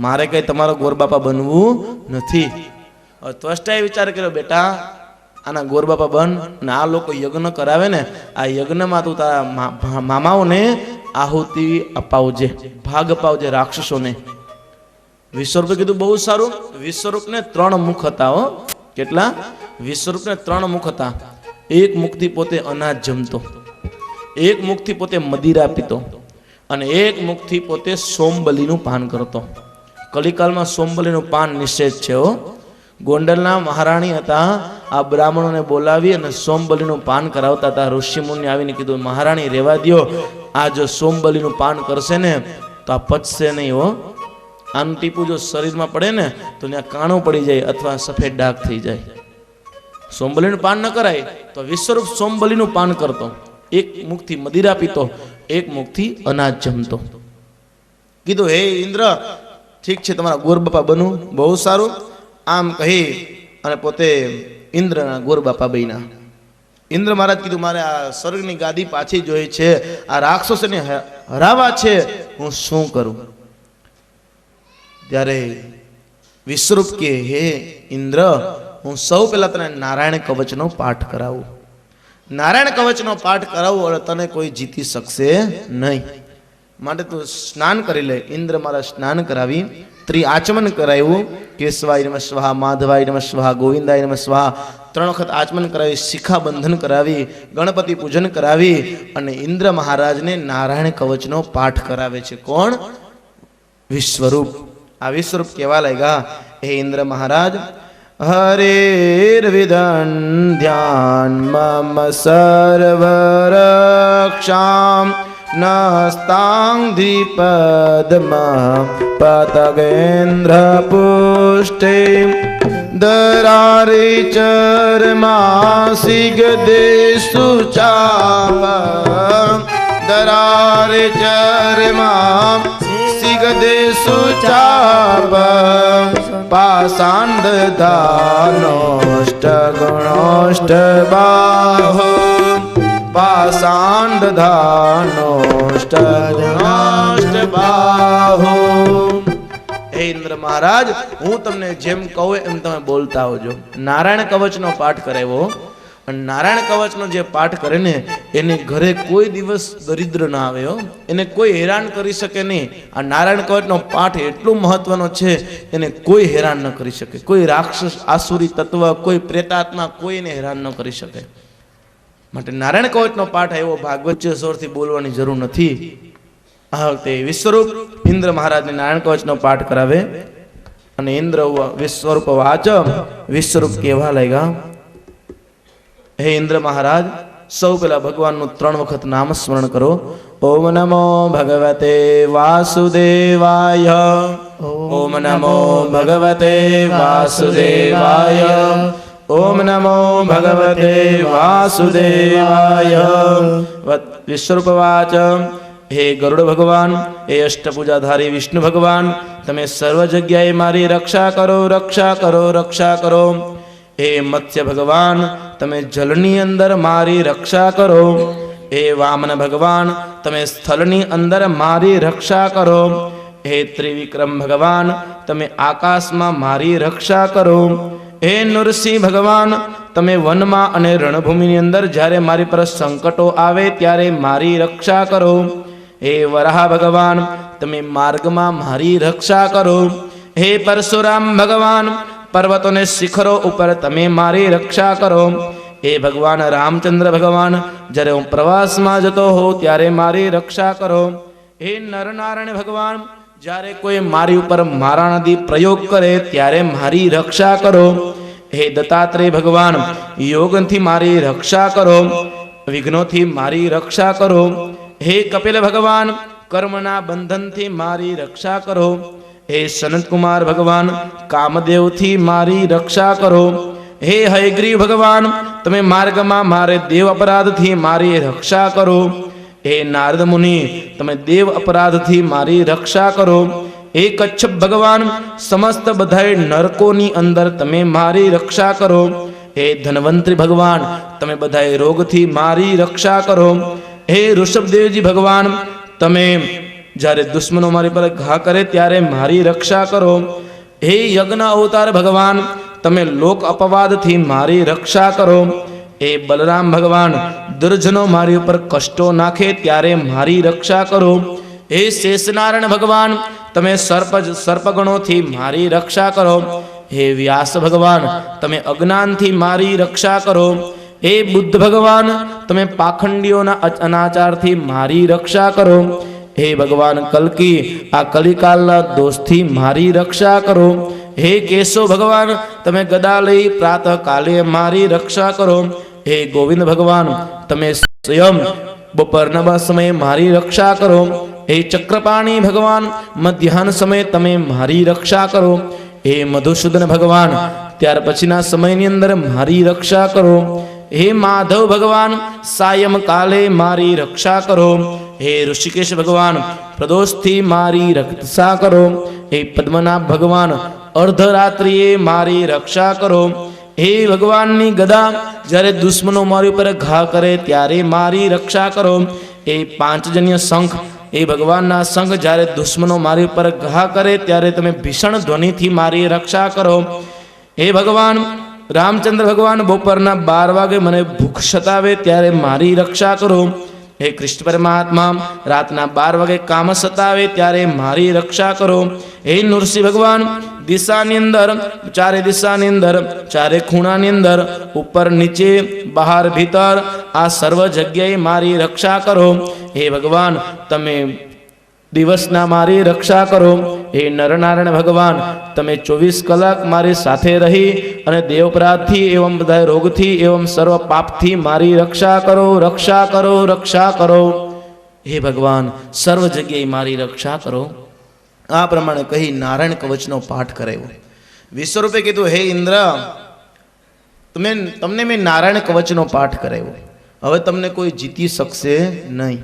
[SPEAKER 1] મારે કઈ તમારા ગોરબાપા બનવું નથી. ત્વષ્ટાએ વિચાર કર્યો, બેટા આના ગોરબાપા બન અને આ લોકો યજ્ઞ કરાવે ને, આ યજ્ઞમાં તું તારા મામાઓને આહુતિ અપાવજે, ભાગ અપાવજે રાક્ષસોને. વિશ્વરૂપે કીધું બહુ સારું. વિશ્વરૂપને 3 મુખ હતા હો. કેટલા? વિશ્વરૂપને 3 મુખ હતા. એક મુખથી પોતે અનાજ જમતો, એક મુખથી પોતે મદિરા પીતો અને એક મુખથી પોતે સોમબલીનું પાન કરતો. કલિકાલમાં સોમબલીનું પાન નિષેધ છે હો. ગોંડલના મહારાણી હતા. આ બ્રાહ્મણોને બોલાવી અને સોમબલીનું પાન કરાવતા હતા. ઋષિમુનિ આવીને કીધું, મહારાણી રહેવા દ્યો, આ જો સોમબલીનું પાન કરશે ને તો આ પચશે નહીં હો. આનું ટીપું જો શરીરમાં પડે ને તો ત્યાં કાણું પડી જાય અથવા સફેદ ડાઘ થઈ જાય. સોમબલીનું પાન ન કરાય તો વિશ્વરૂપ સોમબલીનું પાન કરતો. એક મુખથી મદિરા પીતો, એક મુખથી અનાજ જમતો. કીધું, હે ઇન્દ્ર, ઠીક છે, તમારા ગોરબાપા બનવું બહુ સારું. આમ કહી અને પોતે ઇન્દ્રના ગોરબાપા બન્યા. ઇન્દ્ર મહારાજ કીધું, મારે આ સ્વર્ગની ગાદી પાછી જોઈ છે, આ રાક્ષસોને હરાવા છે, હું શું કરું? ત્યારે વિશ્વરૂપ કે, હે ઇન્દ્ર, હું સૌ પહેલા તને નારાયણ કવચનો પાઠ કરાવું. નારાયણ કવચનો પાઠ કરાવું અને તને કોઈ જીતી શકશે નહીં. માટે તું સ્નાન કરી લે. ઇન્દ્ર મારા સ્નાન કરાવી, ત્રિઆચમન કરાવ્યું. કેશવાય નમઃ સ્વાહા, માધવાય નમઃ સ્વાહા, ગોવિંદાય નમઃ સ્વાહા 3 વખત આચમન કરાવી, શિખા બંધન કરાવી, ગણપતિ પૂજન કરાવી અને ઇન્દ્ર મહારાજને નારાયણ કવચનો પાઠ કરાવે છે. કોણ? વિશ્વરૂપ. આ વિશ્વરૂપ કેવા લાગ્યા? હે ઇન્દ્ર મહારાજ, હરેર વિદંધ્યાન મમ સર્વરક્ષામ નસ્તાંગ દ્વિપદમાં પતગેન્દ્ર પુષ્ટે દરારે ચરમાસી ગદેશુ ચાપ દરારે ચરમાસી ગદેશુ ચાપ પાસાંદ દાનોષ્ટ ગુણોષ્ટ બાહો પાસાંડ ધાનોષ્ટ ગુણોષ્ટ બાહો. હે ઇન્દ્ર મહારાજ, હું તમને જેમ કહું એમ તમે બોલતા આવજો. નારાયણ કવચનો પાઠ કરાવ્યો. અને નારાયણ કવચનો જે પાઠ કરે ને એને ઘરે કોઈ દિવસ દરિદ્ર ના આવે હો. એને કોઈ હેરાન કરી શકે નહીં. આ નારાયણ કવચનો પાઠ એટલું મહત્વનો છે, એને કોઈ હેરાન ન કરી શકે. કોઈ રાક્ષસ, આસુરી તત્વ, કોઈ પ્રેતાત્મા કોઈ એને હેરાન ન કરી શકે. માટે નારાયણ કવચનો પાઠ એવો ભાગવત સ્વરથી બોલવાની જરૂર નથી. આ વખતે વિશ્વરૂપ ઇન્દ્ર મહારાજને નારાયણ કવચનો પાઠ કરાવે અને ઇન્દ્ર વિશ્વરૂપ વાચ. વિશ્વરૂપ કેવા લાગ્યા? હે ઇન્દ્ર મહારાજ, સૌ પેલા ભગવાનનું 3 વખત નામ સ્મરણ કરો. ઓમ નમો ભગવતે વાસુદેવાય, ઓમ નમો ભગવતે વાસુદેવાય, ઓમ નમો ભગવતે વાસુદેવાય. વિશ્વરૂપવાચ, હે ગરુડ ભગવાન, હે અષ્ટભુજાધારી વિષ્ણુ ભગવાન, તમે સર્વ જગ્યાએ મારી રક્ષા કરો, રક્ષા કરો, રક્ષા કરો. હે મત્સ્ય ભગવાન, તમે જલની અંદર મારી રક્ષા કરો. હે વામન ભગવાન, તમે સ્થળની અંદર મારી રક્ષા કરો. હે ત્રિવિક્રમ ભગવાન, તમે આકાશમાં મારી રક્ષા કરો. હે નરસિંહ ભગવાન, તમે વનમાં અને રણભૂમિની અંદર જ્યારે મારી પર સંકટો આવે ત્યારે મારી રક્ષા કરો. હે વરાહ ભગવાન, તમે માર્ગમાં મારી રક્ષા કરો. હે પરશુરામ ભગવાન, પર્વતોને શિખરો ઉપર તમે મારી રક્ષા કરો. હે ભગવાન રામચંદ્ર ભગવાન, જ્યારે હું પ્રવાસમાં જતો હોઉં ત્યારે મારી રક્ષા કરો. હે નરનારાયણ ભગવાન, જ્યારે કોઈ મારી ઉપર મારાણાદી પ્રયોગ કરે ત્યારે મારી રક્ષા કરો. હે દત્તાત્રેય ભગવાન, યોગથી મારી રક્ષા કરો, વિઘ્નોથી મારી રક્ષા કરો. હે કપિલ ભગવાન, કર્મના બંધનથી મારી રક્ષા કરો. હે સનતકુમાર ભગવાન, કામદેવથી મારી રક્ષા કરો. હે હયગ્રીવ ભગવાન, તમે માર્ગમાં મારે દેવ અપરાધથી મારી રક્ષા કરો. હે નારદ મુનિ, તમે દેવ અપરાધથી મારી રક્ષા કરો. હે કચ્છપ ભગવાન, સમસ્ત બધાય નરકોની અંદર તમે મારી રક્ષા કરો. હે ધન્વંતરી ભગવાન, તમે બધાય રોગથી મારી રક્ષા કરો. હે ઋષભદેવજી ભગવાન, તમે જ્યારે દુશ્મનો મારી પર ઘા કરે ત્યારે મારી રક્ષા કરો. હે યજ્ઞ અવતાર ભગવાન, તમે લોક અપવાદથી મારી રક્ષા કરો. હે બલરામ ભગવાન, દુર્જનો મારી ઉપર કષ્ટો નાખે ત્યારે મારી રક્ષા કરો. હે શેષનારાયણ ભગવાન, તમે સર્પગણોથી મારી રક્ષા કરો. હે વ્યાસ ભગવાન, તમે અજ્ઞાનથી મારી રક્ષા કરો. હે બુદ્ધ ભગવાન, તમે પાખંડીઓના અનાચારથી મારી રક્ષા કરો. હે ભગવાન કલ્કી, આ કલિકાલના દોષથી મારી રક્ષા કરો. હે કેશવ ભગવાન તમે ગદા લઈ પ્રાતઃ કાલે મારી રક્ષા કરો. હે ગોવિંદ ભગવાન તમે સ્વયં બપોરના સમયે મારી રક્ષા કરો. હે ચક્રપાણી ભગવાન મધ્યાહન સમયે તમે મારી રક્ષા કરો. હે મધુસૂદન ભગવાન ત્યાર પછીના સમયની અંદર મારી રક્ષા કરો. હે માધવ ભગવાન સાયમ કાલે મારી રક્ષા કરો. હે ઋષિકેશ ભગવાન પ્રદોષથી મારી રક્ષા કરો. હે પદ્મનાભ ભગવાન અર્ધરાત્રિએ મારી રક્ષા કરો. હે ભગવાનની ગદા જ્યારે દુશ્મનો મારી ઉપર ઘા કરે ત્યારે મારી રક્ષા કરો. એ પાંચજન્ય શંખ એ ભગવાનના શંખ જ્યારે દુશ્મનો મારી ઉપર ઘા કરે ત્યારે તમે ભીષણ ધ્વનિથી મારી રક્ષા કરો. હે ભગવાન રામચંદ્ર ભગવાન બપોરના 12 વાગે મને ભૂખ સતાવે ત્યારે મારી રક્ષા કરો. હે કૃષ્ણ પરમાત્મા રાતના 12 વાગે કામ સતાવે ત્યારે મારી રક્ષા કરો. હે નૃસિંહ ભગવાન દિશાની અંદર ચારે દિશાની અંદર ચારે ખૂણાની અંદર ઉપર નીચે બહાર ભીતર આ સર્વ જગ્યાએ મારી રક્ષા કરો. હે ભગવાન તમે દિવસના મારી રક્ષા કરો. હે નરનારાયણ ભગવાન તમે 24 કલાક મારી સાથે રહી અને દેવપરાધથી એવં બધા રોગથી એવં સર્વ પાપથી મારી રક્ષા કરો. રક્ષા કરો, રક્ષા કરો. હે ભગવાન સર્વ જગ્યાએ મારી રક્ષા કરો. આ પ્રમાણે કહી નારાયણ કવચનો પાઠ કરાવ્યો. વિશ્વરૂપે કીધું હે ઇન્દ્ર તમને મેં નારાયણ કવચનો પાઠ કરાવ્યો. હવે તમને કોઈ જીતી શકશે નહીં.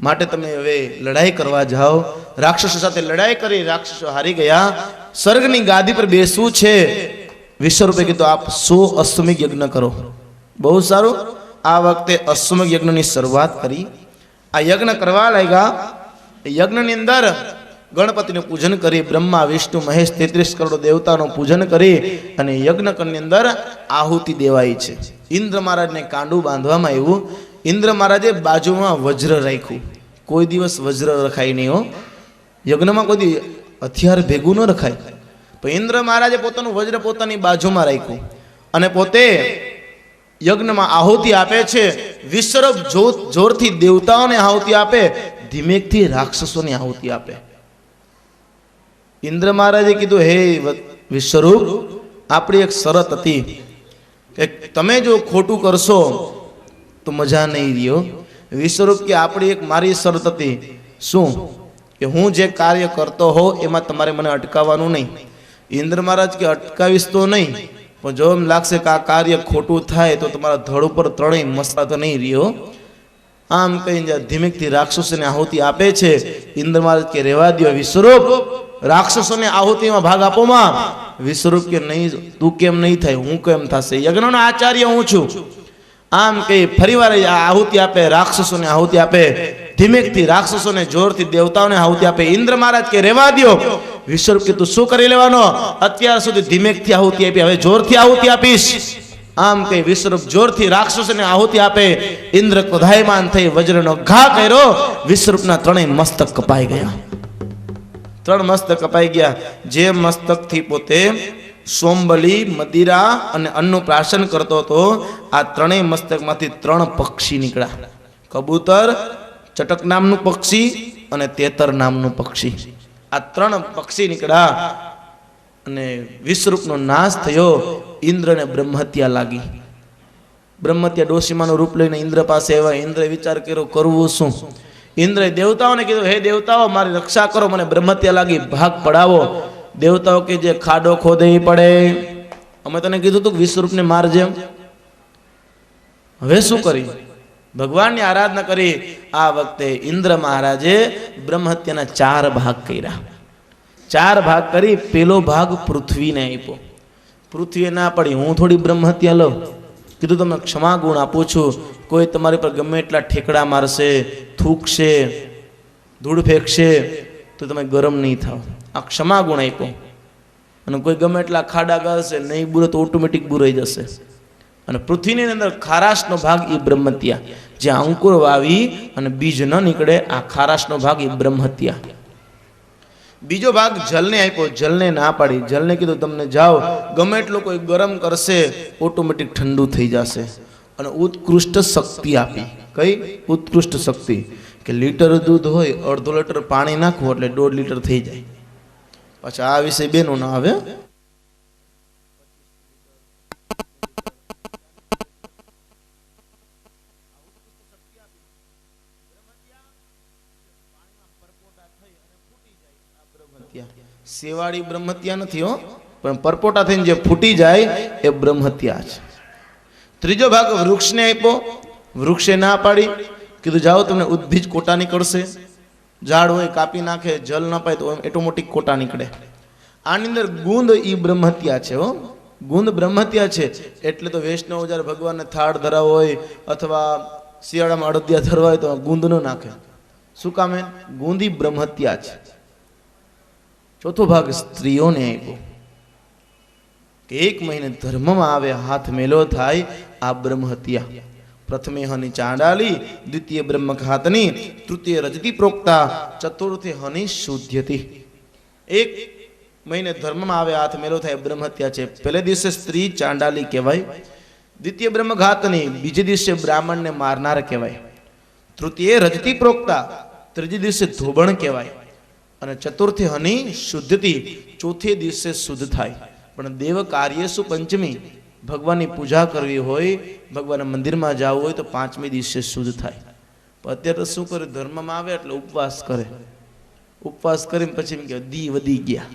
[SPEAKER 1] માટે તમે હવે લડાઈ કરવા જાઓ. રાક્ષસો સાથે લડાઈ કરી રાક્ષસો હારી ગયા. સ્વર્ગની ગાદી પર બેસવું છે. વિશ્વરૂપે કીધું આપ 100 અશ્વમેઘ યજ્ઞ કરો. બહુ સારું. આ વખતે અશ્વમેઘ યજ્ઞની શરૂઆત કરી. આ યજ્ઞ કરવા લાગ્યા. યજ્ઞની અંદર ગણપતિનું પૂજન કરી બ્રહ્મા વિષ્ણુ મહેશ 33 કરોડ દેવતાનું પૂજન કરી અને યજ્ઞકુંડની અંદર આહુતિ દેવાઈ છે. ઇન્દ્ર મહારાજને કાંડું બાંધવામાં આવ્યું. ઇન્દ્ર મહારાજે બાજુમાં વજ્ર રાખ્યું. કોઈ દિવસ વજ્ર રખાય નહીં હો. યજ્ઞમાં કોઈ દી હથિયાર ભેગું ન રખાય. પણ ઇન્દ્ર મહારાજે પોતાનું વજ્ર પોતાની બાજુમાં રાખ્યું અને પોતે યજ્ઞમાં આહુતિ આપે છે. વિશ્વરૂપ જોરથી દેવતાઓને આહુતિ આપે, ધીમેકથી રાક્ષસોની આહુતિ આપે. ઇન્દ્ર મહારાજે કીધું હે વિશ્વરૂપ આપણી એક શરત હતી કે તમે જો ખોટું કરશો તો મજા નહીં રહ્યો. વિશ્વરૂપ કે આપણી એક મારી શરત હતી. શું? કે હું જે કાર્ય કરતો હોઉં એમાં તમારે મને અટકાવવાનું નહીં. ઇન્દ્ર મહારાજ કે અટકાવીશ તો નહીં, પણ જો એમ લાગશે કે આ કાર્ય ખોટું થાય તો તમારા ધડ ઉપર ત્રણેય મસ્તા તો નહીં રહ્યો. આમ કહીને ધીમેકથી રાક્ષસોને આહુતિ આપે છે. ઇન્દ્ર મહારાજ કે રહેવા દો વિશ્વરૂપ, રાક્ષસોને આહુતિમાં ભાગ આપોમાં. વિશ્વરૂપ કે નહીં, તું કેમ નહીં થાય, હું કેમ થશે, યજ્ઞનો આચાર્ય હું છું. આમ કહી ફરીવાર આહુતિ આપે, રાક્ષસોને આહુતિ આપે. ધીમેકથી રાક્ષસોને જોરથી દેવતાઓને આહુતિ આપે. ઇન્દ્ર મહારાજ કે રહેવા દો. વિશ્વરૂપ કે તું શું કરી લેવાનો, અત્યાર સુધી ધીમેકથી આહુતિ આપી, હવે જોરથી આહુતિ આપીશ. આમ કહી વિશ્વરૂપ જોરથી રાક્ષસોને આહુતિ આપે. ઇન્દ્ર ક્રોધાયમાન થઈ વજ્રનો ઘા કર્યો. વિશ્વરૂપના ત્રણેય મસ્તક કપાઈ ગયા. 3 મસ્તક કપાઈ ગયા. જે મસ્તકથી પોતે સોમબલી, મદિરા અને અન્નનું પ્રાશન કરતો હતો, આ ત્રણેય મસ્તકમાંથી 3 પક્ષી નીકળ્યા. કબૂતર, ચટક નામનું પક્ષી અને તેતર નામનું પક્ષી. આ 3 પક્ષી નીકળ્યા અને વિશ્વરૂપનો નાશ થયો. ઇન્દ્રને બ્રહ્મહત્યા લાગી. બ્રહ્મહત્યા ડોશીમાનું રૂપ લઈને ઇન્દ્ર પાસે આવ્યા. ઇન્દ્રે વિચાર કર્યો કરવું શું. ઇન્દ્રે દેવતાઓને કીધું હે દેવતાઓ મારી રક્ષા કરો, મને બ્રહ્મહત્યા લાગી, ભાગ પડાવો. દેવતાઓ કે જે ખાડો ખોદે એ પડે. અમે તને કીધું તું વિશ્વરૂપને મારજે. હવે શું કરી? ભગવાનની આરાધના કરી. આ વખતે ઇન્દ્ર મહારાજે બ્રહ્મહત્યાના 4 ભાગ કર્યા. 4 ભાગ કરી પેલો ભાગ પૃથ્વીને આપ્યો. પૃથ્વીએ ના પડી, હું થોડી બ્રહ્મહત્યા લઉં. કીધું તમને ક્ષમા ગુણ આપું છું. કોઈ તમારી પર ગમે એટલા ઠેકડા મારશે, થૂકશે, ધૂળ ફેંકશે તો તમે ગરમ નહીં થાવ. આ ક્ષમા ગુણ આપ્યો. અને કોઈ ગમે એટલા ખાડા કરશે, નહીં બુરે તો ઓટોમેટિક બુરાઈ જશે. અને પૃથ્વીની અંદર ખારાશનો ભાગ એ બ્રહ્મહત્યા. જ્યાં અંકુર વાવી અને બીજ ન નીકળે, આ ખારાશનો ભાગ એ બ્રહ્મહત્યા. બીજો ભાગ જલને આપ્યો. જલને ના પાડી. જલને કીધું તમને જાઓ, ગમે એટલો કોઈ ગરમ કરશે ઓટોમેટિક ઠંડુ થઈ જશે. અને ઉત્કૃષ્ટ શક્તિ આપી. કઈ ઉત્કૃષ્ટ શક્તિ? કે લીટર દૂધ હોય, અડધો લીટર પાણી નાખવું એટલે 1.5 લીટર થઈ જાય. પાછા આ વિષય બેનો ના આવે. બ્રહ્મહત્યા. સેવાળી બ્રહ્મહત્યા નથી હો, પણ પરપોટા થઈને જે ફૂટી જાય એ બ્રહ્મહત્યા છે. ત્રીજો ભાગ વૃક્ષને આપ્યો. વૃક્ષે ના પાડી, કીધું જાઓ તમને ઉદ્ભીજ કોટા નીકળશે. ઝાડ હોય કાપી નાખે, જલ ન પાય તો ઓટોમેટિક કોટા નીકળે. આની અંદર ગુંદ ઈ બ્રહ્મહત્યા છે હો, ગુંદ બ્રહ્મહત્યા છે. એટલે તો વૈષ્ણવ જ્યારે ભગવાનને થાળ ધરાવો હોય અથવા શિયાળામાં અડદિયા ધરવા હોય તો ગુંદ ન નાખે. શું કામે? ગુંદી બ્રહ્મહત્યા છે. ચોથો ભાગ સ્ત્રીઓને આપ્યો કે 1 મહિને ધર્મમાં આવે, હાથ મેલો થાય, આ બ્રહ્મહત્યા. પ્રથમે હની ચાંડાલી, દ્વિતીય બ્રહ્મઘાતની, તૃતીય રજતી પ્રોક્તા, ચતુર્થે હની શુદ્ધ્યતિ. 1 મહિને ધર્મમાં આવે, હાથ મેલો થાય, બ્રહ્મહત્યા છે. પહેલે દિવસે સ્ત્રી ચાંડાલી કહેવાય, દ્વિતીય બ્રહ્મઘાતની, બીજે દિવસે બ્રાહ્મણને મારનાર કહેવાય, તૃતીય રજતી પ્રોક્તા, ત્રીજે દિવસે ધોબણ કહેવાય, અને ચતુર્થે હની શુદ્ધતિ, ચોથે દિવસે શુદ્ધ થાય. પણ દેવ કાર્યેસુ પંચમી, ભગવાનની પૂજા કરવી હોય, ભગવાનના મંદિરમાં જવું હોય તો 5મી દિવસે શુદ્ધ થાય. પણ અત્યારે શું કરે? ધર્મમાં આવે એટલે ઉપવાસ કરે. ઉપવાસ કરીને પછી એમ કે દી વધી ગયા,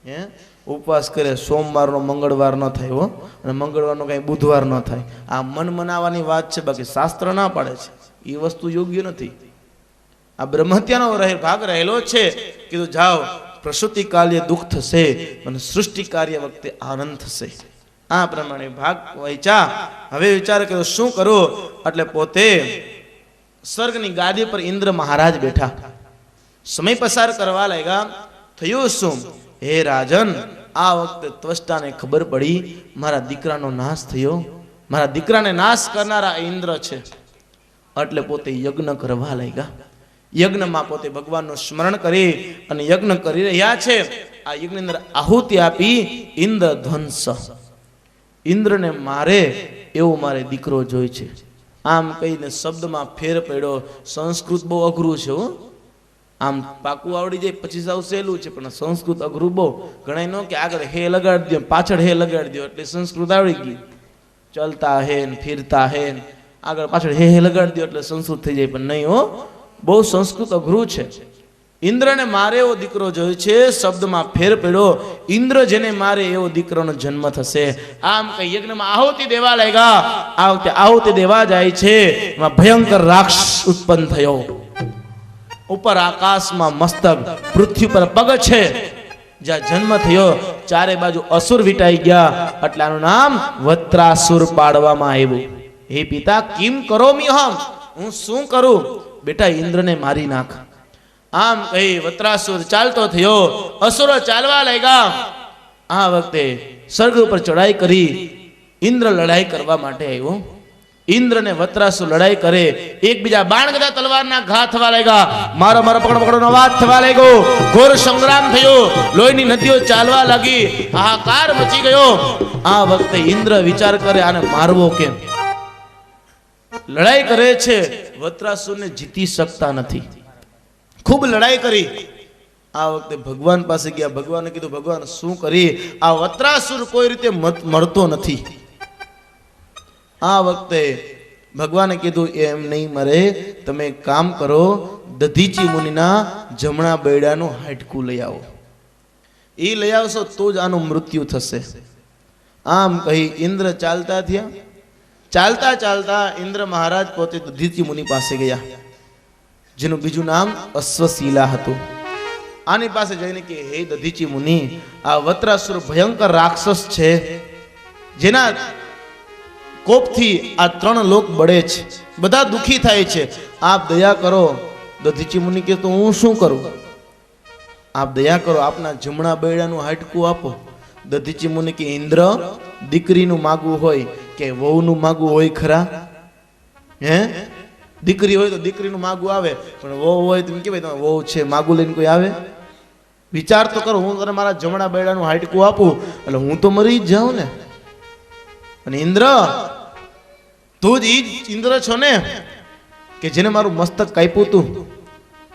[SPEAKER 1] હે ઉપવાસ કરે. સોમવારનો મંગળવાર ન થાય હો, અને મંગળવારનો કઈ બુધવાર ન થાય. આ મન મનાવાની વાત છે, બાકી શાસ્ત્ર ના પાડે છે. એ વસ્તુ યોગ્ય નથી. આ બ્રહ્મહત્યાનો ભાગ રહેલો છે. કીધું જાઓ, પ્રસૂતિ કાલ્ય દુઃખ થશે અને સૃષ્ટિ કાર્ય વખતે આનંદ થશે. આ પ્રમાણે ભાગ વહેંચા. હવે વિચાર કર્યો શું કરું? એટલે પોતે સ્વર્ગની ગાદી પર ઇન્દ્ર મહારાજ બેઠા, સમય પસાર કરવા લાગ્યા. થયું શું? હે રાજન, આ વખતે ત્વષ્ટાને ખબર પડી મારા દીકરાનો નાશ થયો, મારા દીકરાને નાશ કરનારા ઇન્દ્ર છે. એટલે પોતે યજ્ઞ કરવા લાગ્યા. યજ્ઞમાં પોતે ભગવાનનું સ્મરણ કરી અને યજ્ઞ કરી રહ્યા છે. આ યજ્ઞની અંદર આહુતિ આપી ઇન્દ્ર ધ્વંસ, ઇન્દ્રને મારે એવો મારે દીકરો જોઈ છે. આમ કહીને શબ્દમાં ફેર પડ્યો. સંસ્કૃત બહુ અઘરું છે હો. આમ પાકું આવડી જાય પછી સાવ સહેલું છે, પણ સંસ્કૃત અઘરું બહુ. ઘણા નો કે આગળ હે લગાડી દો, પાછળ હે લગાડી દો એટલે સંસ્કૃત આવડી ગઈ. ચલતા હે ને ફિરતા હે ને આગળ પાછળ હે લગાડી દો એટલે સંસ્કૃત થઈ જાય. પણ નહીં હો, બહુ સંસ્કૃત અઘરું છે. ઇન્દ્રને મારે એવો દીકરો જોયો છે, શબ્દમાં ફેર પડ્યો. ઇન્દ્ર જેને મારે એવો દીકરાનો જન્મ થશે. આમ કઈ યજ્ઞમાં આહુતિ દેવા લાગ્યા. આ વખતે આહુતિ દેવા જાય છે, એમાં ભયંકર રાક્ષસ ઉત્પન્ન થયો. ઉપર આકાશમાં મસ્તક, પૃથ્વી પર પગ છે. જ્યાં જન્મ થયો ચારે બાજુ અસુર વિટાઈ ગયા. એટલે આનું નામ વત્રાસુર પાડવામાં આવ્યું. હે પિતા, કિમ કરોમિ અહમ, હું શું કરું? બેટા, ઇન્દ્રને મારી નાખ. આમ કહી વત્રાસુર ચાલતો થયો. અસુરો ચાલવા લાગ્યા. આ વખતે સ્વર્ગ ઉપર ચડાઈ કરી ઇન્દ્ર લડાઈ કરવા માટે આવ્યો. ઇન્દ્ર ને વત્રાસુર લડાઈ કરે. એકબીજા બાણ ગદા તલવારના ઘા થવા લાગ્યા. મારો મારો પકડો પકડોનો અવાજ થવા લાગ્યો. ઘોર સંગ્રામ થયો. લોહીની નદીઓ ચાલવા લાગી. હાહાકાર મચી ગયો. આ વખતે ઇન્દ્ર વિચાર કરે આને મારવો કેમ. લડાઈ કરે છે, વત્રાસુરને જીતી શકતા નથી. ખૂબ લડાઈ કરી. આ વખતે ભગવાન પાસે ગયા. ભગવાને કીધું, ભગવાન શું કરી? આ વત્રાસુર કોઈ રીતે મળતો નથી. આ વખતે ભગવાને કીધું એમ નહીં મરે, તમે એક કામ કરો, દધીચી મુનિના જમણા બૈડાનું હાડકું લઈ આવો. એ લઈ આવશો તો જ આનું મૃત્યુ થશે. આમ કહી ઇન્દ્ર ચાલતા થયા. ચાલતા ચાલતા ઇન્દ્ર મહારાજ પોતે દધીચી મુનિ પાસે ગયા, જેનું બીજું નામ અશ્વશીલા હતું. આની પાસે જઈને કે હે દધીચી મુનિ, આ વત્રાસુર ભયંકર રાક્ષસ છે, જેના કોપથી આ 3 લોક બળે છે, બધા દુખી થાય છે. આપ દયા કરો. દધીચી મુનિ કે તો હું શું કરું? આપ દયા કરો, આપના જમણા બૈડાનું હાડકું આપો. દધીચી મુનિ કે ઇન્દ્ર, દીકરીનું માગવું હોય કે વહુનું માગવું હોય ખરા? હે, દીકરી હોય તો દીકરીનું માગવું આવે, પણ વહુ હોય તો કે ભાઈ તમે વહુ છે માગું લઈને કોઈ આવે? વિચાર તો કરો. હું તને મારા જમણા બૈડાનું હાડકું આપું એટલે હું તો મરી જ જાઉં ને. અને ઇન્દ્ર, તું જ ઇન્દ્ર છો ને કે જેને મારું મસ્તક કાપ્યું તું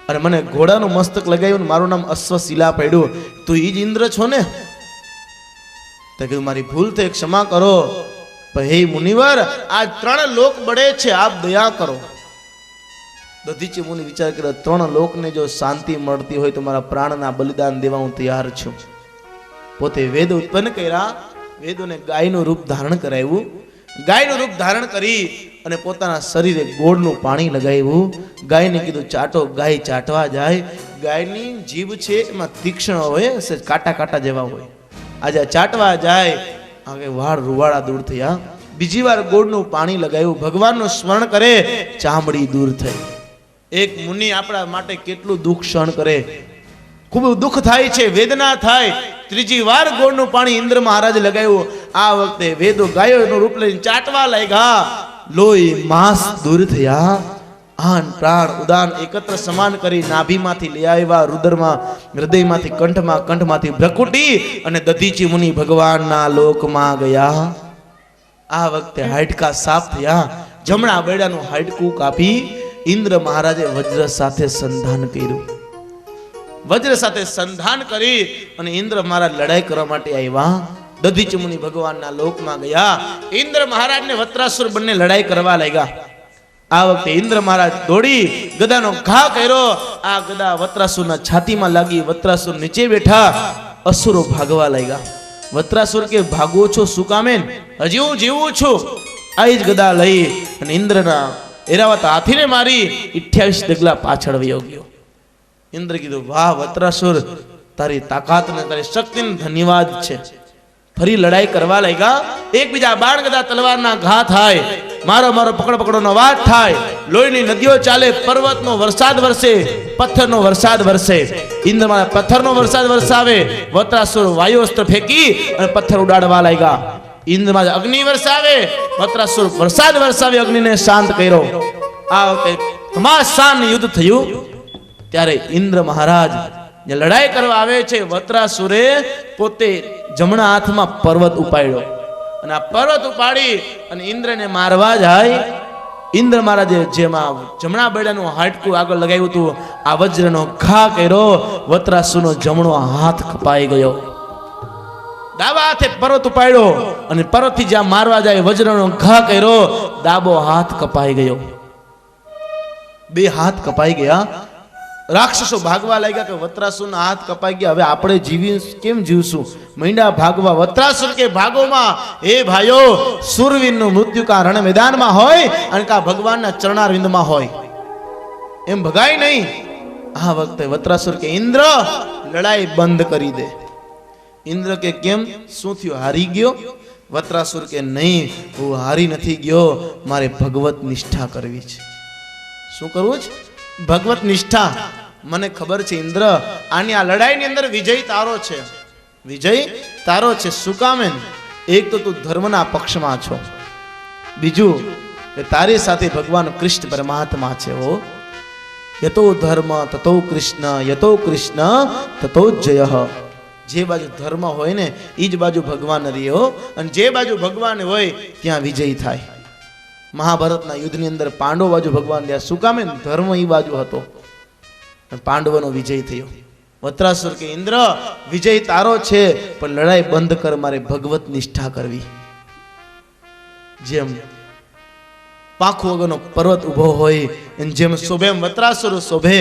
[SPEAKER 1] અને મને ઘોડાનું મસ્તક લગાવ્યું, મારું નામ અશ્વશીલા પડ્યું, તું ઈ જ ઇન્દ્ર છો ને? તો કીધું મારી ભૂલ થઈ, ક્ષમા કરો. પણ હે મુનિવર, આ 3 લોક બળે છે, આપ દયા કરો. દધીચી મુનિ વિચાર કર્યો, 3 લોકને જો શાંતિ મળતી હોય તો મારા પ્રાણના બલિદાન દેવા હું તૈયાર છું. પોતે વેદ ઉત્પન્ન કર્યા, વેદોને ગાયનું રૂપ ધારણ કરાવ્યું, ગાયનું રૂપ ધારણ કરી અને પોતાના શરીરે ગોળનું પાણી લગાવ્યું. ગાયને કીધું ચાટો. ગાય ચાટવા જાય. ગાયની જીભ છે એમાં તીક્ષ્ણ હોય, કાંટા કાંટા જેવા હોય. આજે ચાટવા જાય, આગે વાળ રૂવાડા દૂર થયા. બીજી વાર ગોળનું પાણી લગાવ્યું, ભગવાનનું સ્મરણ કરે, ચામડી દૂર થઈ. એક મુનિ આપણા માટે કેટલું દુઃખ સહન કરે, ખૂબ દુઃખ થાય છે, વેદના થાય. ત્રીજી વાર ગોળનું પાણી ઇન્દ્ર મહારાજ લગાવ્યું. આ વખતે વેદો ગાયોનું રૂપ લઈને ચાટવા લાગ્યા. લોહી માંસ દૂર થયા. આન પ્રાણ ઉદાન એકત્ર સમાન કરી નાભીમાંથી લઈ આવ્યા, રુદરમાં, હૃદયમાંથી કંઠમાં, કંઠમાંથી ભ્રકુટી, અને દધીચી મુનિ ભગવાનના લોકમાં ગયા. આ વખતે હાડકા સાફ થયા. જમણા બેડાનું હાડકું કાપી ઇન્દ્ર મહારાજે વજ્ર સાથે સંધાન કર્યું. વજ્ર સાથે સંધાન કરી અને ઇન્દ્ર મહારાજ લડાઈ કરવા માટે આવ્યા. દધીચી મુનિ ભગવાનના લોકમાં ગયા. ઇન્દ્ર મહારાજ ને વત્રાસુર બંને લડાઈ કરવા લાગ્યા. આ વખતે ઇન્દ્ર મહારાજ દોડી ગદાનો ઘા કર્યો. આ ગદા વત્રાસુરના છાતીમાં લાગી. વત્રાસુર નીચે બેઠા. અસુરો ભાગવા લાગ્યા. વત્રાસુર કે ભાગો છો શું કામે? હજી હું જીવું છું. આ જ ગદા લઈ અને ઇન્દ્રના એરાવત હાથીને મારી 28 ડગલા પાછળ વયો ગયો. ઇન્દ્ર કીધું, વાહ વત્રાસુર, તારી તાકાત ને તારી શક્તિને ધન્યવાદ છે. ફરી લડાઈ કરવા લાગ્યા. એકબીજા બાણ ગદા તલવારના ઘા થાય. મારો મારો પકડ પકડોનો અવાજ થાય. લોહીની નદીઓ ચાલે. પર્વતનો વરસાદ વરસે, પથ્થરનો વરસાદ વરસે. ઇન્દ્ર મહારાજ પથ્થરનો વરસાદ વરસાવે. વત્રાસુર વાયુઅસ્ત્ર ફેંકી અને પથ્થર ઉડાડવા લાગ્યા. ઇન્દ્ર મહારાજ અગ્નિ વરસાવે. વત્રાસુર વરસાદ વરસાવી અગ્નિને શાંત કર્યો. આ વખતે ઘમાસાન યુદ્ધ થયું. ત્યારે ઇન્દ્ર મહારાજ જે લડાઈ કરવા આવે છે, વત્રાસુરે પોતે જમણા હાથમાં પર્વત ઉપાડ્યો અને આ પર્વત ઉપાડી અને ઇન્દ્રને મારવા જાય. ઇન્દ્ર મહારાજે જેમાં જમણા બેડાનું હાડકું આગળ લગાવ્યું હતું, આ વજ્રનો ઘા કર્યો. વત્રાસુરનો જમણો હાથ કપાઈ ગયો. ડાબા હાથે પર્વત ઉપાડ્યો અને પર્વતથી જ્યાં મારવા જાય વજ્રનો ઘા કર્યો. ડાબો હાથ કપાઈ ગયો. 2 હાથ કપાઈ ગયા. રાક્ષસો ભાગવા લાગ્યા કે વત્રાસુરના હાથ કપાઈ ગયા, હવે આપણે જીવી કેમ જીવશું? મૈંડા ભાગવા. વત્રાસુર કે ભાગોમાં, હે ભાઈઓ, સુરવીરનું મૃત્યુ કા રણ મેદાનમાં હોય અને કા ભગવાનના ચરણારવિંદમાં હોય, એમ ભગાય નહીં. આ વખતે વત્રાસુર કે ઇન્દ્ર લડાઈ બંધ કરી દે. ઇન્દ્ર કે કેમ, શું થયું, હારી ગયો? વત્રાસુર કે નહીં, હું હારી નથી ગયો, મારે ભગવત નિષ્ઠા કરવી છે. શું કરવું છે? ભગવત નિષ્ઠા. મને ખબર છે ઇન્દ્ર, આની આ લડાઈની અંદર વિજય તારો છે. વિજય તારો છે. શું કામે? એક તો તું ધર્મના પક્ષમાં છો, બીજું કે તારી સાથે ભગવાન કૃષ્ણ પરમાત્મા છે. હો યતો ધર્મ તતો કૃષ્ણ, યતો કૃષ્ણ તતો જય. જે બાજુ ધર્મ હોય ને એ જ બાજુ ભગવાન રહ્યો, અને જે બાજુ ભગવાન હોય ત્યાં વિજય થાય. મહાભારતના યુદ્ધની અંદર પાંડવો બાજુ ભગવાન રહ્યા. શું કામે? ધર્મ એ બાજુ હતો, પાંડવોનો વિજય થયો. વત્રાસુર કે ઇન્દ્ર, વિજય તારો છે, પણ લડાઈ બંધ કર, મારે ભગવત નિષ્ઠા કરવી. જેમ પાંખો વગરનો પર્વત ઉભો હોય એમ જેમ શોભે એમ વત્રાસુર શોભે.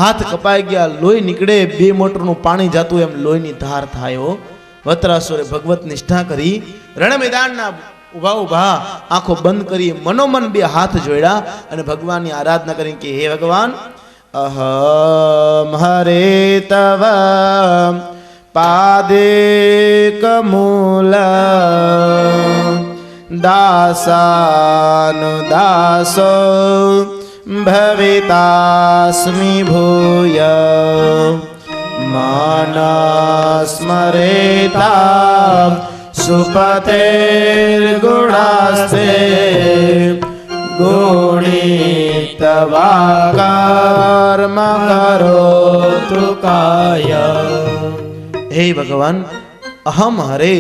[SPEAKER 1] હાથ કપાઈ ગયા, લોહી નીકળે, 2 મોટરનું પાણી જાતું એમ લોહીની ધાર થાય. વત્રાસુરે ભગવત નિષ્ઠા કરી. રણ મેદાનના ઉભા ઉભા આંખો બંધ કરી મનોમન 2 હાથ જોડ્યા અને ભગવાનની આરાધના કરી કે હે ભગવાન, અહમ હરે તવ પાદે કમૂલ દાસાનુ દાસો ભવિતાસ્મિ ભૂય માનસ્મરેતા સુપતેર ગુણાસ્તે ગુણિતવા કર્મ કરોતુ કાય. હે ભગવાન, અહમ હરે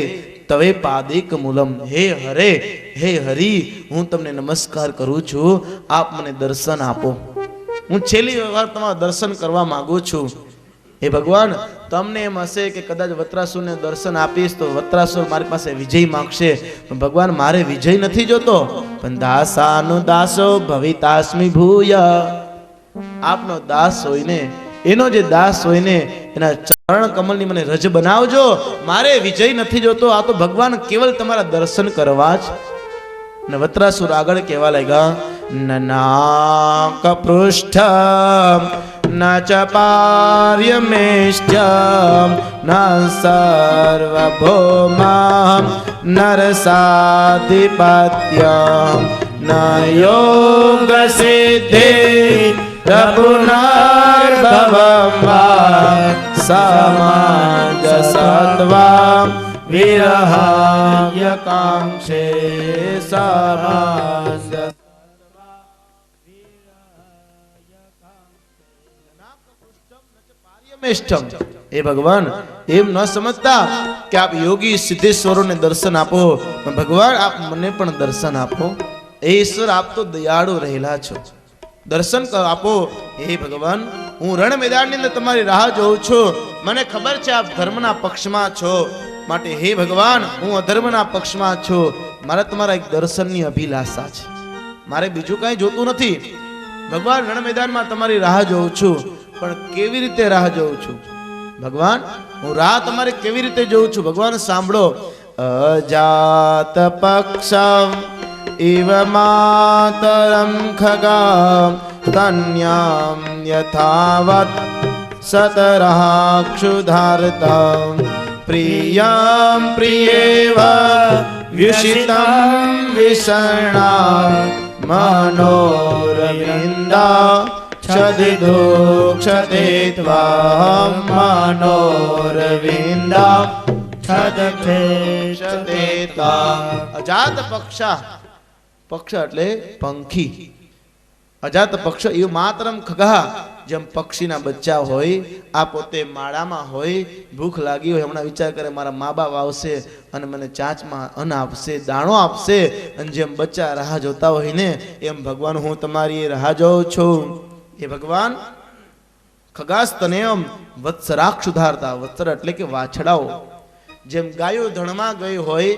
[SPEAKER 1] તવે પાદેક મૂલમ. હે હરે, હે હરિ, હું તમને નમસ્કાર કરું છું, આપ મને દર્શન આપો. હું છેલ્લી વાર તમારા દર્શન કરવા માંગુ છું. હે ભગવાન, તમને એમ હશે કે કદાચ વત્રાસુરને દર્શન આપીશ તો વત્રાસુર મારી પાસે વિજય માંગશે, પણ ભગવાન મારે વિજય નથી જોતો, પણ દાસાનુ દાસો ભવિતાસ્મિ ભૂય. આપનો દાસ હોય ને, એનો જે દાસ હોય ને, એના ચરણ કમલની મને રજ બનાવજો. મારે વિજય નથી જોતો, આ તો ભગવાન કેવલ તમારા દર્શન કરવા જ. ને વત્રાસુર આગળ કહેવા લાગ્યા, નનાક પૃષ્ઠ ન ચ પાર્યમેષ્ટ્યમ ન સર્વભૌમા નરસાધિપત્યમ ન યોગ સિદ્ધિ પુનર્ભવમ વા સમાજસત્વા વિરહાય કાંક્ષે સમાજ. એ ભગવાન એમ ન સમજતા કે આપ યોગી સિદ્ધેશ્વરોને દર્શન આપો, ભગવાન આપ મને પણ દર્શન આપો. એ ઈશ્વર આપ તો દયાળુ રહેલા છો, દર્શન આપો. હે ભગવાન, હું રણ મેદાનની અંદર તમારી રાહ જોઉં છું. મને ખબર છે આપ ધર્મના પક્ષમાં છો, માટે હે ભગવાન હું અધર્મના પક્ષમાં છું. મારે તમારા એક દર્શનની અભિલાષા છે, મારે બીજું કાંઈ જોતું નથી. ભગવાન રણ મેદાનમાં તમારી રાહ જોઉં છું, પણ કેવી રીતે રાહ જોઉં છું ભગવાન? હું રાહ તમારી કેવી રીતે જોઉં છું ભગવાન? સાંભળો. અજાત પક્ષમ ઇવ માતરમ ખગા તન્યામ યથાવત સતરાક્ષુધારતમ પ્રિયમ પ્રિયેવ વ્યુષિતમ વિષણા મનોરવિંદા છદિદુક્ષતે ત્વામ મનોરવિંદા છદક્ષતે ત્વામ. અજાત પક્ષા, પક્ષ એટલે પંખી. અજાત પક્ષ એ માતરમ ખગા, જેમ પક્ષીના બચ્ચા હોય, આ પોતે માળામાં હોય, ભૂખ લાગી હોય, હમણાં વિચાર કરે મારા મા બાપ આવશે અને મને ચાંચમાં અન્ન આપશે, દાણો આપશે, અને જેમ બચ્ચા રાહ જોતા હોય ને, એમ ભગવાન હું તમારી રાહ જોઉં છું. એ ભગવાન ખગાસ્તનેયમ વત્સરાક્ષુધારતા, વત્સર એટલે કે વાછડાઓ. જેમ ગાયો ધણમાં ગઈ હોય,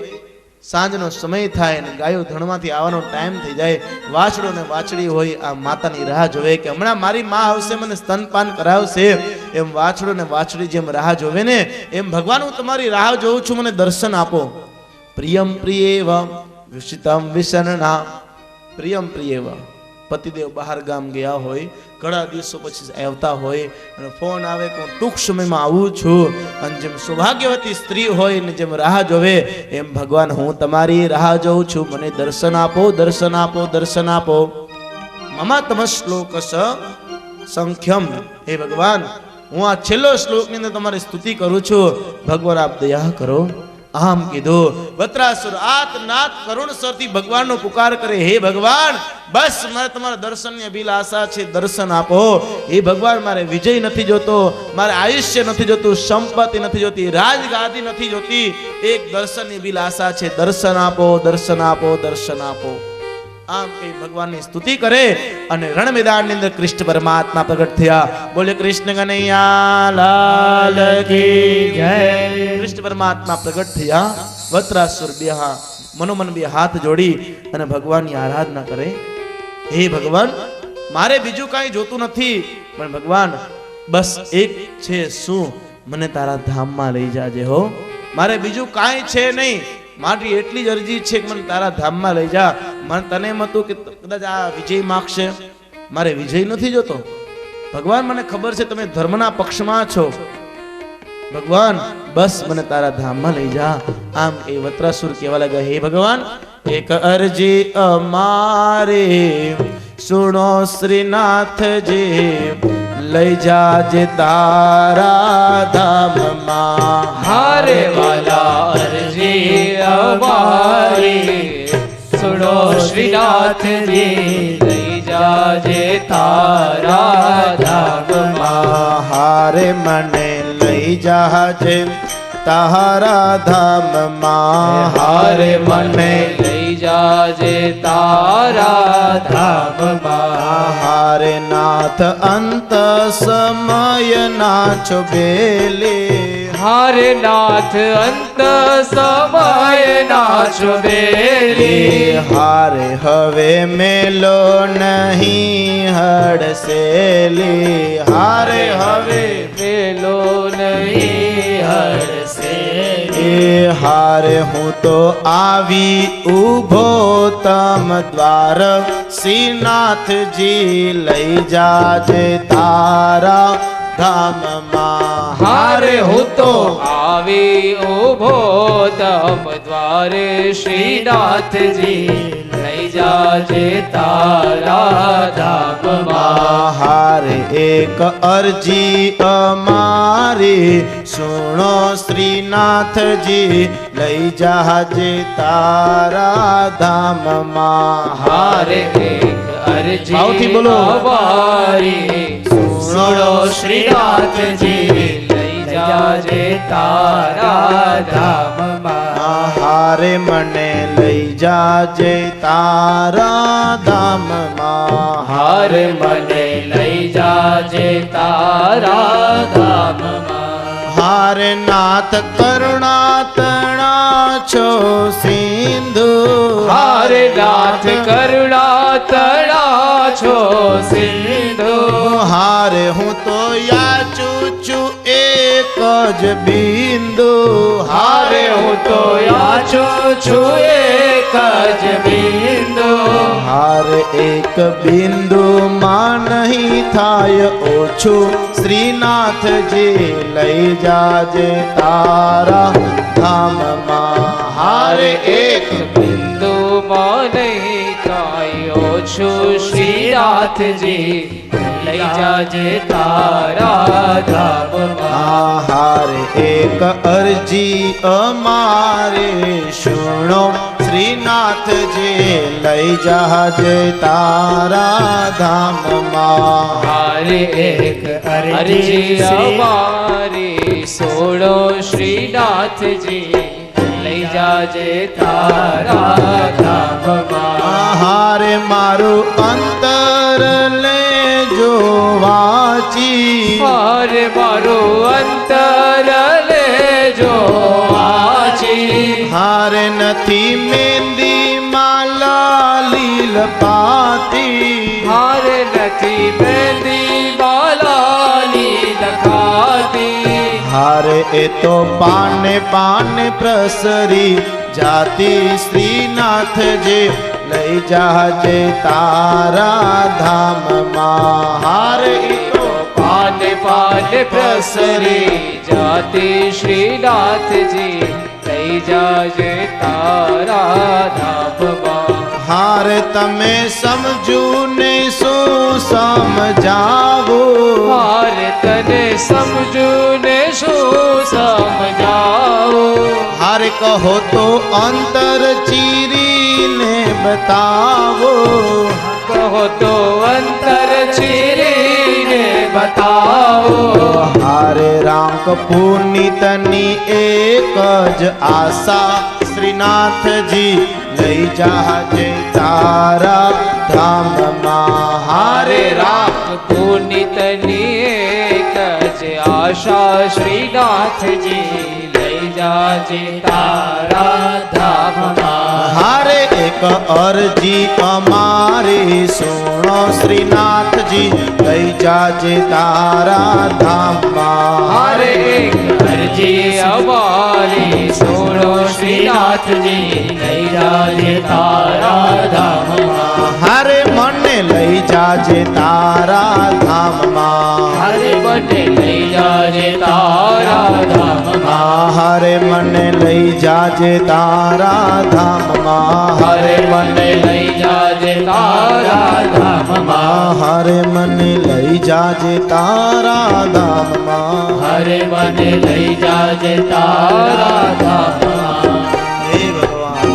[SPEAKER 1] સાંજનો સમય થાય ને ગાયો ધણમાંથી આવવાનો ટાઈમ થઈ જાય, વાછડો ને વાછડી હોય આ માતાની રાહ જોવે કે હમણાં મારી માં આવશે, મને સ્તનપાન કરાવશે. એમ વાછડો ને વાછડી જેમ રાહ જોવે ને, એમ ભગવાન હું તમારી રાહ જોઉં છું, મને દર્શન આપો. પ્રિયમ પ્રિયેવ વિષિતમ વિષણના. પ્રિયમ પ્રિયેવ, પતિદેવ બહાર ગામ ગયા હોય, ઘણા દિવસો પછી આવતા હોય અને ફોન આવે કે હું ટૂંક સમયમાં આવું છું, અને જેમ સૌભાગ્યવતી સ્ત્રી હોય ને જેમ રાહ જોવે, એમ ભગવાન હું તમારી રાહ જોઉં છું, મને દર્શન આપો, દર્શન આપો, દર્શન આપો. મમા તમ શ્લોકસ સંખ્યમ. હે ભગવાન, હું આ છેલ્લો શ્લોકની અંદર તમારી સ્તુતિ કરું છું, ભગવાન આપ દયા કરો. આમ કીધું. વત્રાસુર આતનાદ કરુણ સ્વરથી ભગવાનનો પુકાર કરે, હે ભગવાન બસ મારે તમારા દર્શનની અભિલાષા છે, દર્શન આપો. હે ભગવાન મારે વિજય નથી જોતો, મારે આયુષ્ય નથી જોતું, સંપત્તિ નથી જોતી, રાજગાદી નથી જોતી, એક દર્શનની અભિલાષા છે, દર્શન આપો, દર્શન આપો, દર્શન આપો. આમ કઈ ભગવાનની સ્તુતિ કરે અને રણ મેદાનની અંદર કૃષ્ણ પરમાત્મા પ્રગટ થયા. બોલે કૃષ્ણ કનૈયા લાલ કી જય. કૃષ્ણ પરમાત્મા પ્રગટ થયા. વત્રાસુર મનોમન બે હાથ જોડી અને ભગવાનની આરાધના કરે. હે ભગવાન, મારે બીજું કાંઈ જોતું નથી, પણ ભગવાન બસ એક છે, શું મને તારા ધામમાં લઈ જાજે હો. મારે બીજું કાંઈ છે નહીં, મારી એટલી જ અરજી છે કે મને તારા ધામમાં લઈ જા. મને તને એમ હતું કે કદાચ આ વિજય માગશે, મારે વિજય નથી જોતો ભગવાન, મને ખબર છે તમે ધર્મના પક્ષમાં છો, ભગવાન બસ મને તારા ધામમાં લઈ જા. આમ એ વત્રાસુર કહેવા લાગ્યા, હે ભગવાન એક અરજી અમારે સુણો શ્રીનાથજી, લઈ જાજે તારા ધામમાં.
[SPEAKER 2] હારે વાલા અરજી અમારી સુનો શ્રીનાથજી, લઈ જાજે તારા ધામમાં.
[SPEAKER 1] હારે મને લઈ જાજે તારા ધામમાં.
[SPEAKER 2] હારે મને લઈ જાજે તારા ધામમાં.
[SPEAKER 1] હારે નાથ અંત સમય ના છુબેલે,
[SPEAKER 2] હારે નાથ અંત સમય નાચો બેલી
[SPEAKER 1] હારે હવે મેલો નહીં હડસેલી હારે હવે
[SPEAKER 2] મેલો નહીં હરસેલી
[SPEAKER 1] હારે હું તો આવી ઊભો તમ દ્વાર શ્રીનાથજી લઈ જાજે તારા ધામમાં
[SPEAKER 2] હારે હું તો આવી ઉભો તમ દ્વારે શ્રીનાથજી લઈ જાજે તારા ધામમાં
[SPEAKER 1] હારે એક અરજી અમારી સુણો શ્રીનાથજી લઈ જાજે તારા ધામમાં
[SPEAKER 2] હારે એક અરજી
[SPEAKER 1] ભાવથી બોલો.
[SPEAKER 2] અમારી સુણો શ્રીનાથજી લઈ જાજે તારા ધામમાં
[SPEAKER 1] હારે મને લઈ જાજે તારા ધામમાં
[SPEAKER 2] હારે મને લઈ જાજે તારા ધામમાં
[SPEAKER 1] હારે નાથ કરુણા તણા છો સિંધુ
[SPEAKER 2] હારે નાથ કરુણા તળા છો સિંધુ
[SPEAKER 1] હારે હું તો યાચું છું એક જ બિંદુ
[SPEAKER 2] હારે હું તો યાચું છું એક જ બિંદુ
[SPEAKER 1] હારે એક બિંદુ માં નહીં થાય ઓછું શ્રીનાથજી લઈ જાજે તારા ધામમાં હારે એક
[SPEAKER 2] બિંદુ માં નહીં કાયો છું શ્રીનાથજી લઈ જાજે તારા ધામમાં
[SPEAKER 1] હારે એક અરજી અમારે સુણો શ્રીનાથજી લઈ જાજે તારા ધામમાં
[SPEAKER 2] હારે એક અરજી અમારી સોળો શ્રીનાથજી લઈ જાજે તારા ધામમાં
[SPEAKER 1] હારે મારું અંતર લેજો વાચી
[SPEAKER 2] હારે મારું અંતર લેજો વાચી
[SPEAKER 1] હારે નથી મેંદી માલા લીલ પાતી
[SPEAKER 2] હારે નથી મહેંદી બાલાની લખાતી
[SPEAKER 1] હારે એ તો પાને પાને પ્રસરી જાતી શ્રીનાથજી લઈ જાજે તારા ધામમાં હારે એ તો
[SPEAKER 2] પાને પાને પ્રસરી જાતિ શ્રીનાથજી લઈ જાજે તારા ધામમાં
[SPEAKER 1] હારે તમે સમજુ ને શું સમજાવો
[SPEAKER 2] હારે તને સમજુ ને શું સમજાવો
[SPEAKER 1] હારે કહો તો અંતર ચીરીને બતાવો
[SPEAKER 2] કહો તો અંતર ચીરીને બતાવો
[SPEAKER 1] હારે રાંક પુનિતની એક જ આશા શ્રીનાથજી લઈ જાજે તારા ધામમાં
[SPEAKER 2] હારે રાખ પુનિતની એક જ આશા શ્રીનાથજી લઈ જાજે તારા ધામમાં
[SPEAKER 1] હારે એક અરજી અમારી સુણો શ્રીનાથજી લઈ જાજે તારા ધામમાં
[SPEAKER 2] હારે એક અરજી અમારી સોળો શ્રીનાથજી લઈ જાજે તારા ધામમાં
[SPEAKER 1] હારે મને લઈ જાજે તારા ધામમાં
[SPEAKER 2] હારે મને લઈ જાજે તારા ધામમાં
[SPEAKER 1] હારે મને લઈ જાજે તારા ધામમાં
[SPEAKER 2] હારે મને લઈ જાજે તારા ધામમાં
[SPEAKER 1] હારે મને લઈ જાજે તારા ધામમાં
[SPEAKER 2] હારે મને લઈ જાજે તારા ધામમાં
[SPEAKER 1] હે ભગવાન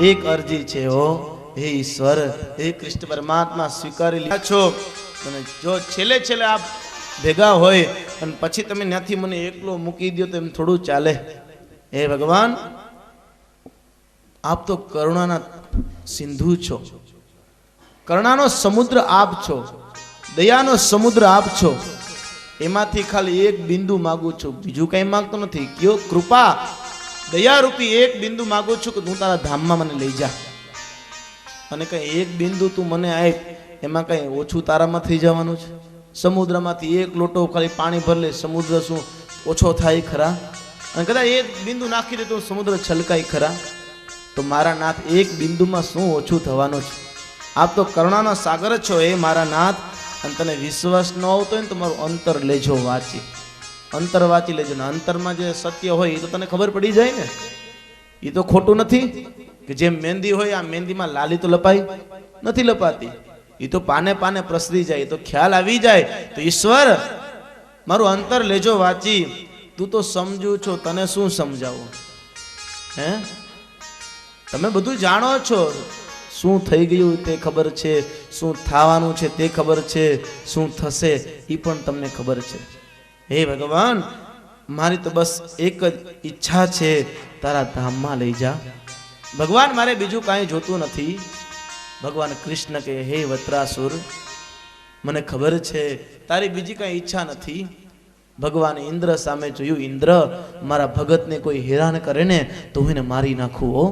[SPEAKER 1] એક અરજી છે હો હે ઈશ્વર હે કૃષ્ણ પરમાત્મા સ્વીકારી લીધા છો અને જો છેલ્લે છેલ્લે આપ ભેગા હોય અને પછી તમે ત્યાંથી મને એકલો મૂકી દો તો એમ થોડું ચાલે હે ભગવાન આપ તો કરુણાના સિંધુ છો કરુણાનો સમુદ્ર આપ છો દયાનો સમુદ્ર આપ છો એમાંથી ખાલી એક બિંદુ માગું છું, બીજું કઈ માંગતો નથી. કયો કૃપા દયારૂપી એક બિંદુ માગું છું કે તું તારા ધામમાં મને લઈ જા. અને કઈ એક બિંદુ તું મને આપ, એમાં કઈ ઓછું તારામાં થઈ જવાનું છે? સમુદ્રમાંથી એક લોટો ખાલી પાણી ભર લે, સમુદ્ર શું ઓછો થાય ખરા? અને કદાચ એક બિંદુ નાખી દે તો સમુદ્ર છલકાય ખરા? તો મારા નાથ એક બિંદુમાં શું ઓછું થવાનું છે? આપ તો કરુણાનો સાગર જ છો એ મારા નાથ. અને તને વિશ્વાસ ન આવતો હોય ને તો મારું અંતર લેજો વાંચી, અંતર વાંચી લેજો. ને અંતરમાં જે સત્ય હોય એ તો તને ખબર પડી જાય ને, એ તો ખોટું નથી. કે જેમ મહેંદી હોય, આ મહેંદીમાં લાલી તો લપાઈ નથી લપાતી, એ તો પાને પાને પ્રસરી જાય, એ તો ખ્યાલ આવી જાય. તો ઈશ્વર મારું અંતર લેજો વાંચી. તું તો સમજુ છો, તને શું સમજાવું? હે, તમે બધું જાણો છો. શું થઈ ગયું તે ખબર છે, શું થવાનું છે તે ખબર છે, શું થશે એ પણ તમને ખબર છે. હે ભગવાન, મારી તો બસ એક જ ઈચ્છા છે, તારા ધામમાં લઈ જા. ભગવાન મારે બીજું કાંઈ જોતું નથી. ભગવાન કૃષ્ણ કે હે વત્રાસુર, મને ખબર છે તારી બીજી કાંઈ ઈચ્છા નથી. ભગવાન ઇન્દ્ર સામે જોયું. ઇન્દ્ર, મારા ભગતને કોઈ હેરાન કરે ને તો હું એને મારી નાખું. હો,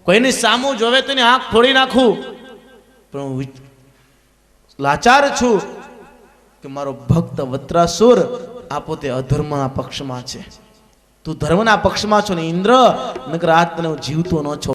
[SPEAKER 1] કોઈની સામું જોવે તો એની આંખ ફોડી નાખું. પણ હું લાચાર છું કે મારો ભક્ત વત્રાસુર આ પોતે અધર્મના પક્ષમાં છે. તું ધર્મના પક્ષમાં છો ને ઇન્દ્ર, નકર આજ તને હું જીવતો ન છો.